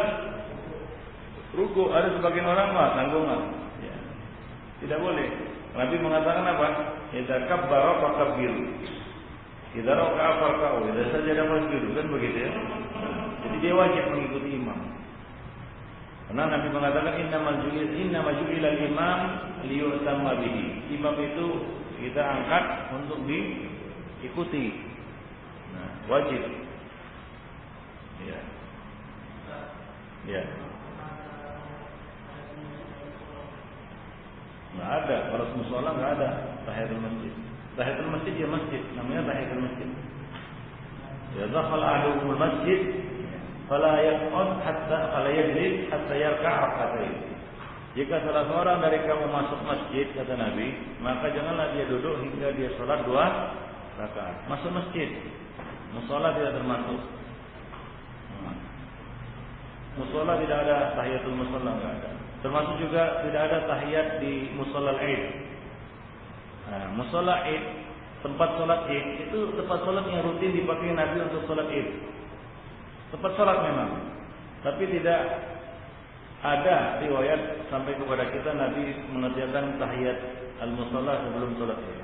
ruku, ada sebagian orang tanggungan. Ya. Tidak boleh. Nabi mengatakan apa? Idza kabbara fakabbir. Idza raka'a farka'u. Idza sajada fasjudu, kan begitu ya. Jadi dia wajib mengikuti imam. Karena Nabi mengatakan innama ju'ilal imam liyu'tamma bihi. Imam itu kita angkat untuk diikuti. Nah, wajib. Ya. Ya. Nggak ada, kalau musola nggak ada tahiyatul masjid. Tahiyatul masjid ya masjid, namanya tahiyatul masjid. Ya dakhal ahaduhumul masjid fala yaq'ud fala yajlis hatta yarka' rak'atain. Jika salah seorang dari kamu masuk masjid, kata Nabi, maka janganlah dia duduk hingga dia sholat 2 rakaat. Masuk masjid, musola tidak termasuk. Musola tidak ada tahiyatul musola, enggak ada. Termasuk juga tidak ada tahiyat di musola Id. Nah, musola Id, tempat sholat Id itu tempat sholat yang rutin dipakai Nabi untuk sholat Id. Tempat sholat memang, tapi tidak ada riwayat sampai kepada kita Nabi mengerjakan tahiyat al-musola sebelum sholat Id.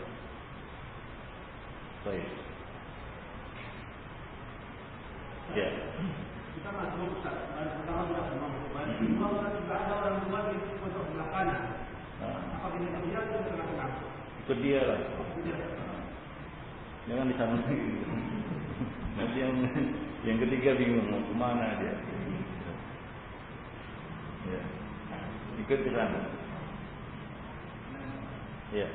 Baik. Ya. Kita masuk Ustaz, pertama sudah semua kalau sudah ada orang tua di pojok sebelah kanan, apa ini dia itu tengah-tengah? Ikut dia lah. Jangan di sana. Nanti yang ketiga bingung mau kemana dia. Ya. Ikut di sana. Ya.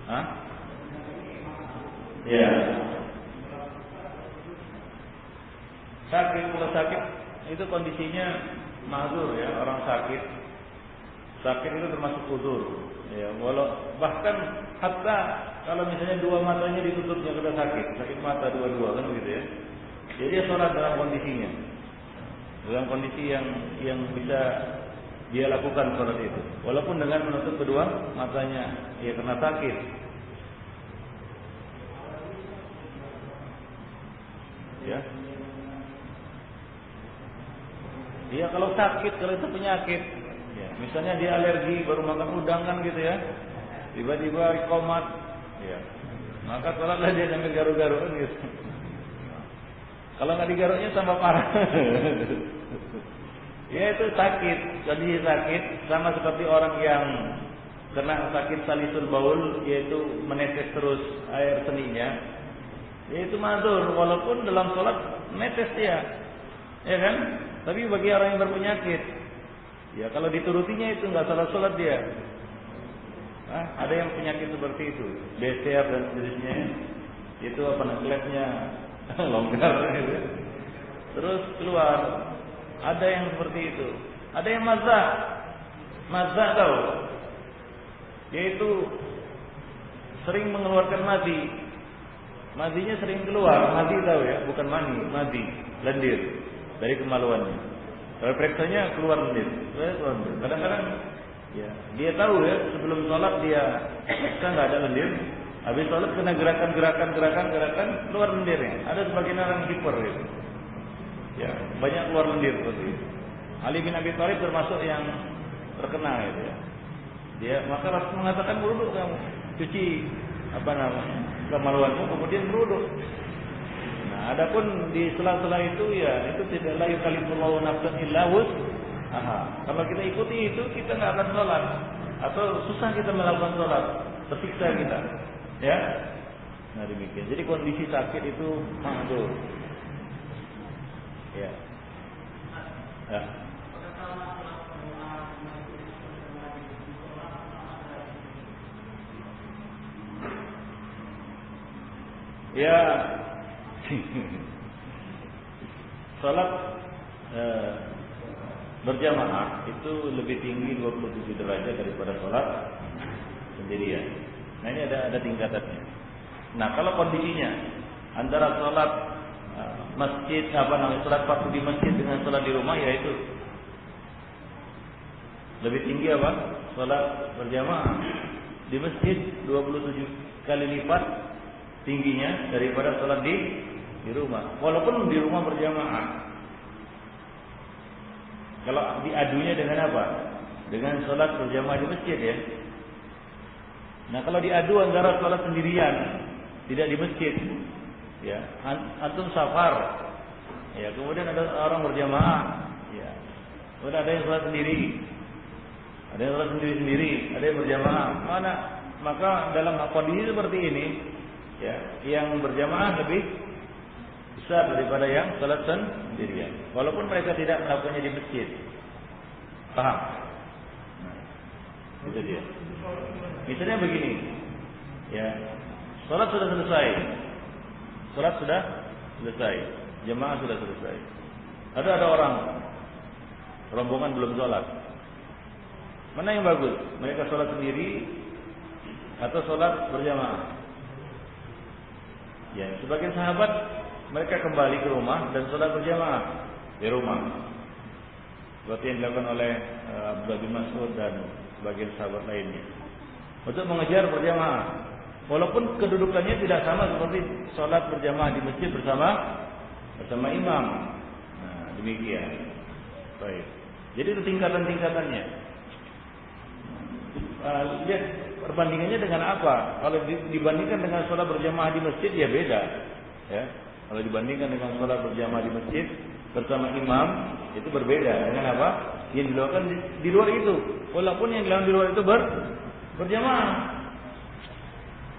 Hah? Ya. Sakit, kalau sakit itu kondisinya mazur ya, orang sakit. Sakit itu termasuk uzur. Ya, walau bahkan hatta kalau misalnya dua matanya ditutupnya karena sakit mata dua-dua kan gitu ya. Jadi dia sholat dalam kondisinya, dalam kondisi yang bisa dia lakukan sholat itu, walaupun dengan menutup kedua matanya, ya karena sakit. Ya, dia kalau sakit, kalau itu penyakit. Ya, misalnya dia alergi baru makan udang kan gitu ya, tiba-tiba komat, ya, maka sholatlah dia sambil garu-garu kan gitu. Kalau nggak digaruknya tambah parah. Ya itu sakit, jadi sakit sama seperti orang yang kena sakit salisul baul, yaitu menetes terus air seninya, yaitu mazur walaupun dalam sholat menetes dia, ya kan? Tapi bagi orang yang berpenyakit, ya kalau diturutinya itu nggak salah sholat dia. Ada yang penyakit seperti itu, BCR dan seterusnya, itu apa namanya, longgar gitu. Terus keluar. Ada yang seperti itu. Ada yang mazak tahu, yaitu sering mengeluarkan madhi. Madhinya sering keluar, madhi tahu ya, bukan mani, madhi, lendir dari kemaluannya. Kalau periksanya keluar lendir. Kadang-kadang ya, dia tahu ya sebelum sholat dia periksa nggak ada lendir. Habis sholat kena gerakan keluar lendirnya. Ada sebagian orang hiper gitu. Ya, banyak keluar lendir seperti itu. Ali bin Abi Thalib termasuk yang terkena gitu ya. Dia maka Rasul mengatakan berwudu kamu, cuci kemaluanmu kemudian berwudu. Nah, adapun di sela-sela itu ya itu tidak la yukallifullahu nafsan illa wus'aha. Kalau kita ikuti itu kita nggak akan sholat atau susah kita melakukan sholat, tersiksa kita. Ya. Nah demikian. Jadi kondisi sakit itu mahdzur. Ya. Ya. Ya. Salat berjamaah itu lebih tinggi 27 derajat daripada salat sendirian. Nah ini ada tingkatannya. Nah kalau kondisinya antara salat masjid salat fardu di masjid dengan salat di rumah, yaitu lebih tinggi apa? Salat berjamaah di masjid 27 kali lipat tingginya daripada salat di rumah. Walaupun di rumah berjamaah. Kalau diadunya dengan apa? Dengan salat berjamaah di masjid ya. Nah, kalau diadu antara salat sendirian tidak di masjid, ya, antum safar, ya, kemudian ada orang berjamaah, ya, kemudian ada yang sholat sendiri, ada yang sholat sendiri, ada yang berjamaah, maka dalam kondisi seperti ini, ya, yang berjamaah lebih besar daripada yang sholat sendirian, walaupun mereka tidak melakukannya di masjid, paham? Itu dia. Misalnya begini, ya, sholat sudah selesai. Salat sudah selesai, jemaah sudah selesai. Ada orang rombongan belum sholat. Mana yang bagus? Mereka sholat sendiri atau sholat berjamaah? Ya, sebagian sahabat mereka kembali ke rumah dan sholat berjamaah di rumah. Seperti yang dilakukan oleh Abdullah bin Mas'ud dan sebagian sahabat lainnya. Untuk mengejar berjamaah. Walaupun kedudukannya tidak sama seperti sholat berjamaah di masjid bersama imam. Nah, demikian. Baik. Jadi itu tingkatan-tingkatannya. Lihat perbandingannya dengan apa? Kalau dibandingkan dengan sholat berjamaah di masjid ya beda. Ya. Kalau dibandingkan dengan sholat berjamaah di masjid bersama imam itu berbeda dengan apa? Yang dilakukan di luar itu. Walaupun yang dilakukan di luar itu berjamaah.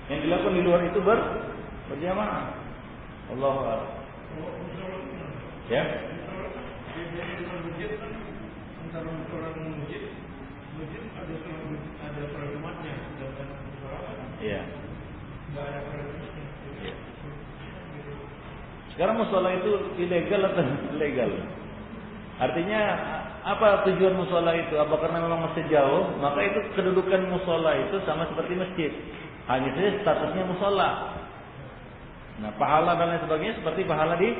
Yang dilakukan di luar itu berjamaah. Allahu a'lam. Ya. Antara orang masjid ada sholat Jumatnya dan sholat. Iya. Enggak ada sholat Jumatnya. Iya. Sekarang musola itu ilegal atau legal? Artinya apa tujuan musola itu? Apa karena memang masih jauh? Maka itu kedudukan musola itu sama seperti masjid. Hanya saja statusnya musola. Nah, pahala dan lain sebagainya seperti pahala di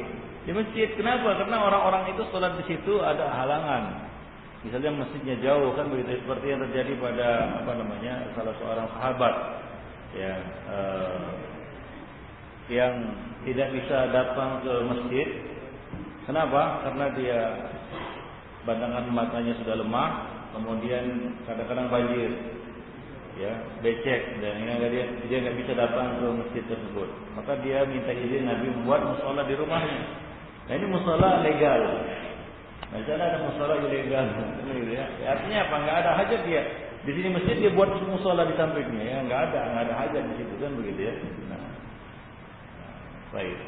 masjid. Kenapa? Karena orang-orang itu sholat di situ ada halangan. Misalnya masjidnya jauh kan begitu, seperti yang terjadi pada salah seorang sahabat yang tidak bisa datang ke masjid. Kenapa? Karena dia pandangan matanya sudah lemah, kemudian kadang-kadang banjir, becek, dan dia nggak bisa datang ke masjid tersebut. Maka dia minta izin Nabi membuat musola di rumahnya. Nah, ini musola legal. Nah, sana ada musola ilegal, Artinya apa? Nggak ada hajat dia. Di sini masjid dia buat musola di sampingnya, nggak ada hajat di situ kan begitu ya. Nah, baik.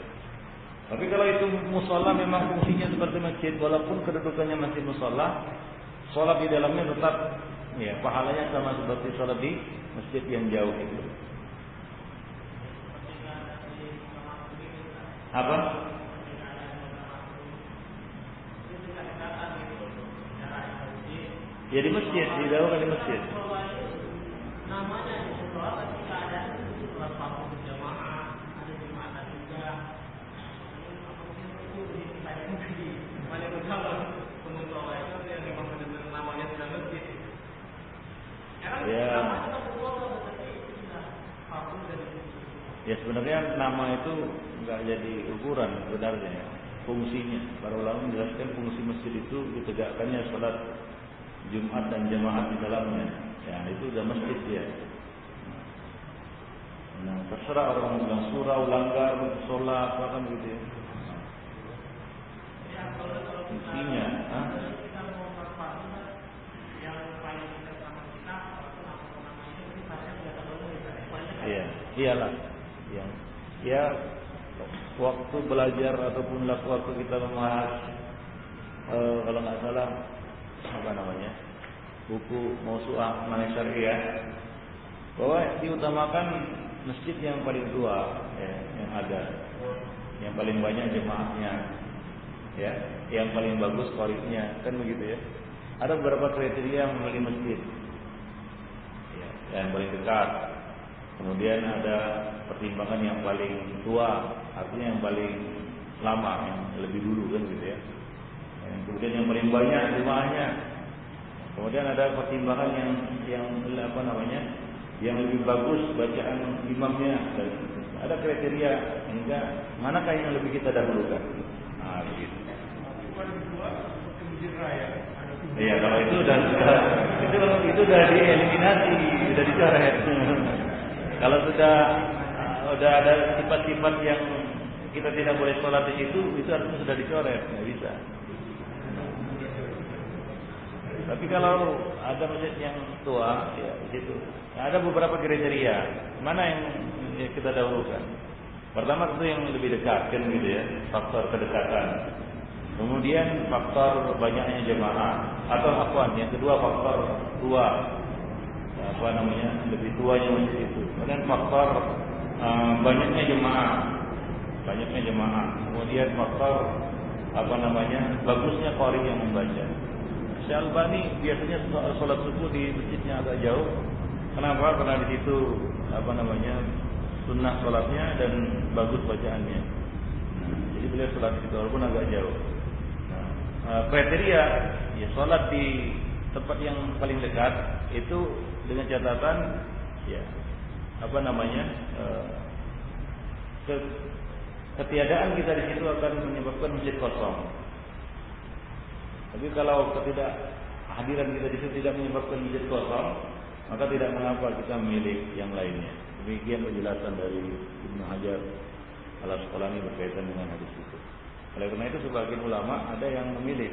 Tapi kalau itu musola memang fungsinya seperti masjid, walaupun kedudukannya masih musola, sholat di dalamnya tetap pahalanya sama seperti sholat di masjid yang jauh itu. Apa? Ya di masjid, dilakukan di masjid. Namanya sholat ketika ada sholat fardu berjamaah, ada jemaah juga. Paling utama pengusaha itu yang memang benar-benar namanya sudah masjid. Ya sebenarnya nama itu nggak jadi ukuran sebenarnya, fungsinya. Para ulama menjelaskan fungsi masjid itu ditegakkannya sholat Jumat dan jamaah di dalamnya. Ya itu udah masjid ya. Nah terserah orang bilang surau, langgar, sholat, apa kan gitu ya. Fungsinya, iyalah. Ya waktu belajar ataupun waktu kita membahas kalau nggak salah buku Mausu'ah Manhaj Syariah, bahwa diutamakan masjid yang paling tua yang ada, yang paling banyak jemaahnya, yang paling bagus qari'nya, kan begitu ya. Ada beberapa kriteria memilih masjid, yang paling dekat. Kemudian ada pertimbangan yang paling tua, artinya yang paling lama, yang lebih dulu kan gitu ya. Kemudian yang paling banyak jemaahnya. Kemudian ada pertimbangan yang lebih bagus bacaan imamnya. Dan ada kriteria hingga manakah yang lebih kita dahulukan. Nah, begitu. Iya, kalau itu sudah dieliminasi, sudah dicoret. Kalau sudah ada sifat-sifat yang kita tidak boleh sholat di situ, itu artinya sudah dicoret, nggak bisa. Tapi kalau ada masjid yang tua, ya di situ. Nah, ada beberapa kriteria. Mana yang kita dahulukan? Pertama tentu yang lebih dekat, kan gitu ya, faktor kedekatan. Kemudian faktor banyaknya jemaah, atau yang kedua faktor tua, lebih tuanya masjid itu. Kemudian faktor banyaknya jemaah. Kemudian faktor bagusnya qari yang membaca. Syekh Albani biasanya sholat subuh di masjidnya agak jauh. Kenapa? Karena di situ sunnah sholatnya dan bagus bacaannya. Jadi beliau sholat di situ walaupun agak jauh. Kriteria sholat di tempat yang paling dekat itu dengan catatan ketiadaan kita di situ akan menyebabkan masjid kosong. Tapi kalau ketidakhadiran kita di situ tidak menyebabkan masjid kosong, maka tidak mengapa kita memilih yang lainnya. Demikian penjelasan dari Ibnu Hajar Al-Asqalani berkaitan dengan hadis itu. Oleh karena itu sebagian ulama ada yang memilih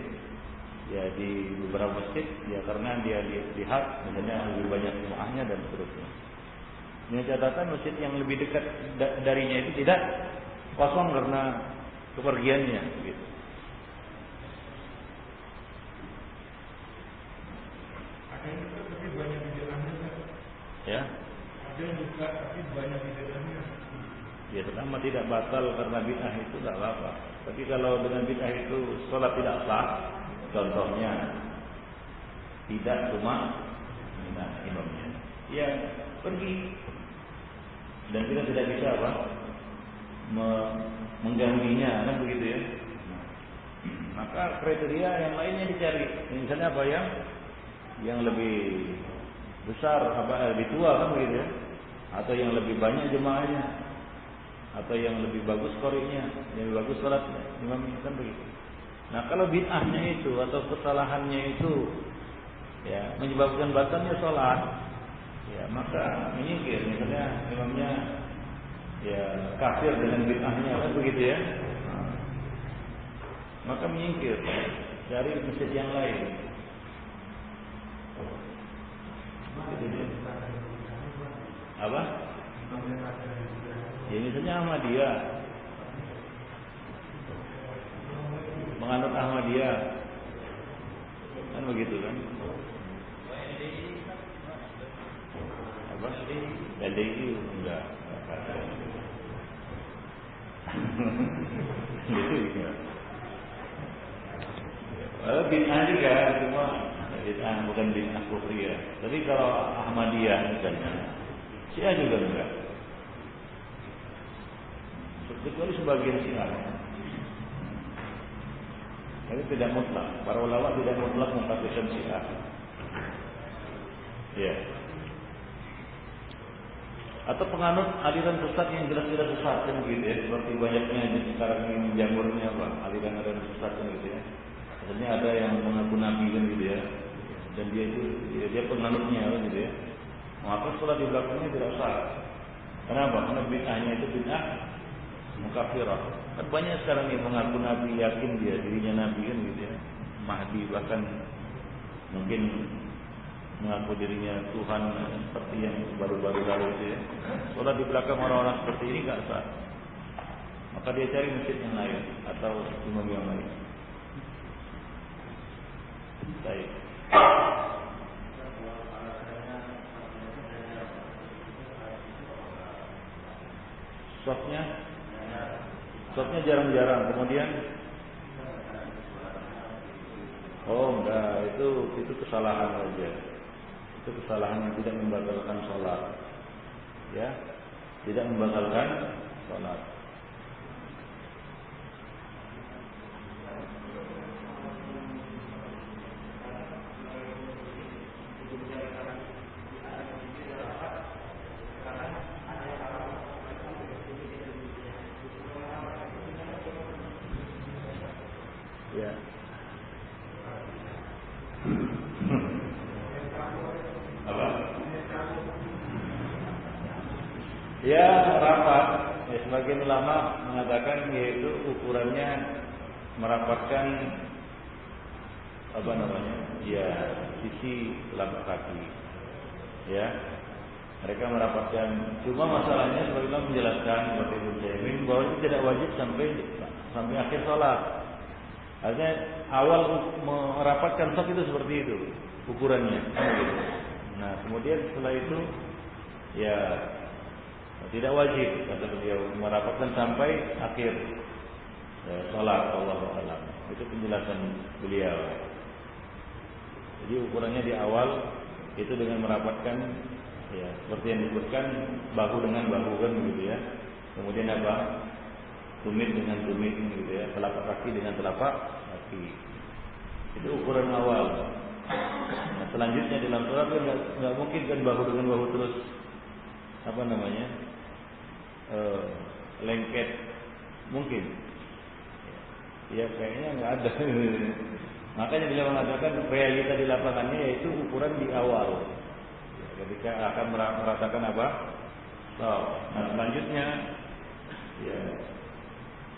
di beberapa masjid karena dia lihat misalnya lebih banyak jemaahnya dan seterusnya. Dengan catatan masjid yang lebih dekat darinya itu tidak kosong karena kepergiannya gitu. Ada yang dekat tapi banyak bid'ahnya kan? Ya. Ada yang dekat tapi banyak bid'ahnya. Ya selama tidak batal karena bid'ah itu tidak apa-apa. Tapi kalau dengan bid'ah itu sholat tidak sah, contohnya tidak cuma imamnya, ya pergi dan kita tidak bisa apa menggantinya, kan begitu ya. Maka kriteria yang lainnya dicari. Misalnya apa yang lebih besar, lebih tua, kan begitu ya, atau yang lebih banyak jemaahnya, atau yang lebih bagus qori'nya, yang lebih bagus salatnya, imamnya, kan begitu. Nah kalau bid'ahnya itu atau kesalahannya itu ya menyebabkan batalnya sholat, ya maka menyingkir. Misalnya imamnya ya kafir dengan bid'ahnya, kan begitu ya, maka menyingkir dari masjid yang lain. Itu dia. Apa? Ya misalnya Ahmadiyah, menganut Ahmadiyah, kan begitu kan? Apa? LDI enggak. Gitu ya. Bid'ah juga cuma bid'ah, bukan bid'ah kufriyah. Tapi kalau Ahmadiyah misalnya, Syiah juga enggak. Kecuali sebagian Syiah. Tapi tidak mutlak. Para ulama tidak mutlak mengkafirkan Syiah. Ya. Atau penganut aliran sesat yang jelas-jelas sesat, kan gitu ya. Seperti banyaknya sekarang ini menjamurnya apa? Aliran-aliran sesat, kan gitu ya. Misalnya ada yang mengaku nabi, kan gitu ya. Dan dia penganutnya, kan gitu ya. Maka sholat di belakangnya tidak sah. Kenapa? Karena bid'ahnya itu bid'ah mukafirah. Kan banyak sekarang yang mengaku nabi, yakin dia dirinya nabi, kan gitu ya. Mahdi, bahkan mungkin mengaku dirinya Tuhan seperti yang baru-baru lalu itu ya. Sholat di belakang orang-orang seperti ini enggak sah. Maka dia cari masjid yang lain atau imam yang lain. Baik. Sofnya jarang-jarang, kemudian enggak, itu kesalahan saja. Itu kesalahan yang tidak membatalkan sholat. Ya, tidak membatalkan sholat. Ya. Apa? Ya rapat. Ya, sebagian ulama mengatakan yaitu ukurannya merapatkan ya sisi telapak kaki. Ya, mereka merapatkan. Cuma masalahnya sebagian menjelaskan seperti Ibnu Jaimin bahwa itu tidak wajib sampai akhir sholat. Artinya awal merapatkan saf itu seperti itu ukurannya. Nah kemudian setelah itu ya tidak wajib kata beliau merapatkan sampai akhir sholat. Wallahu a'lam. Itu penjelasan beliau. Jadi ukurannya di awal itu dengan merapatkan ya seperti yang disebutkan bahu dengan bahu, kan begitu ya. Kemudian apa? Tumit dengan tumit, gitu ya. Telapak kaki dengan telapak kaki. Itu ukuran awal. Nah, selanjutnya dalam sholat kan nggak mungkin kan bahu dengan bahu terus lengket, mungkin. Ya kayaknya nggak ada. Makanya beliau mengatakan realita di lapangannya yaitu ukuran di awal. Ya, ketika akan meratakan apa? Nah selanjutnya ya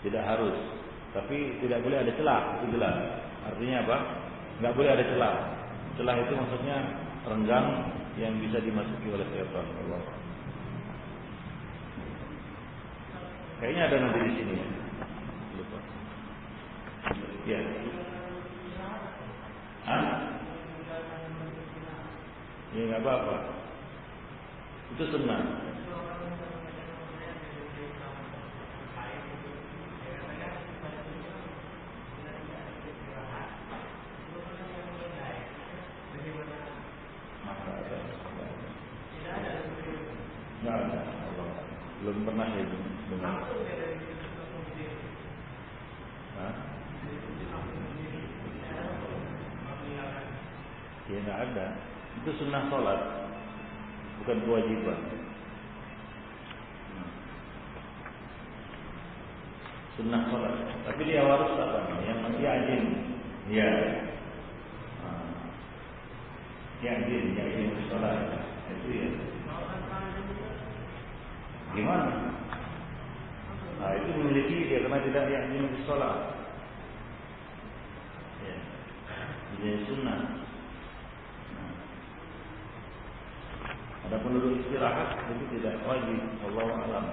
tidak harus, tapi tidak boleh ada celah, itu jelas. Artinya apa? Nggak boleh ada celah. Celah itu maksudnya renggang yang bisa dimasuki oleh syaitan. Allah. Kayaknya ada nanti di sini ya. Lupa. Ya. Ya nggak apa-apa. Itu sunnah. nggak ada. Allah. Belum pernah ya dengar. Hah? Ya nggak ada. Itu sunnah sholat, bukan kewajiban. Sunnah sholat. Tapi dia harus apa? Yang masih ajin. Ya. Yang sholat. Itu ya. Gimana? Nah itu memiliki dia karena tidak yang sholat. Ya. Jadi sunnah. Ada penduduk istirahat itu tidak wajib. Wallahu a'lam.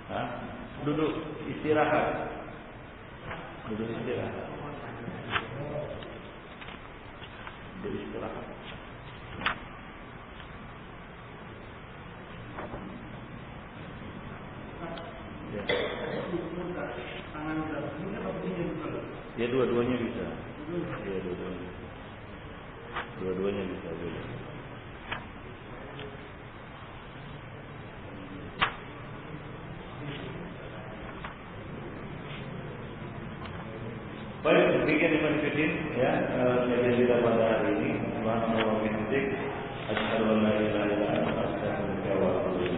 Hah? Duduk istirahat. Duduk istirahat. Duduk istirahat. Ya dua-duanya bisa. Ya dua-duanya bisa. Dua-duanya bisa boleh. Baik, demikian Ibn Fiddin ya, kajian kita pada hari ini. Subhanallah wa bihamdihi, asyhadu an la ilaha illa anta, astaghfiruka wa atubu ilaik.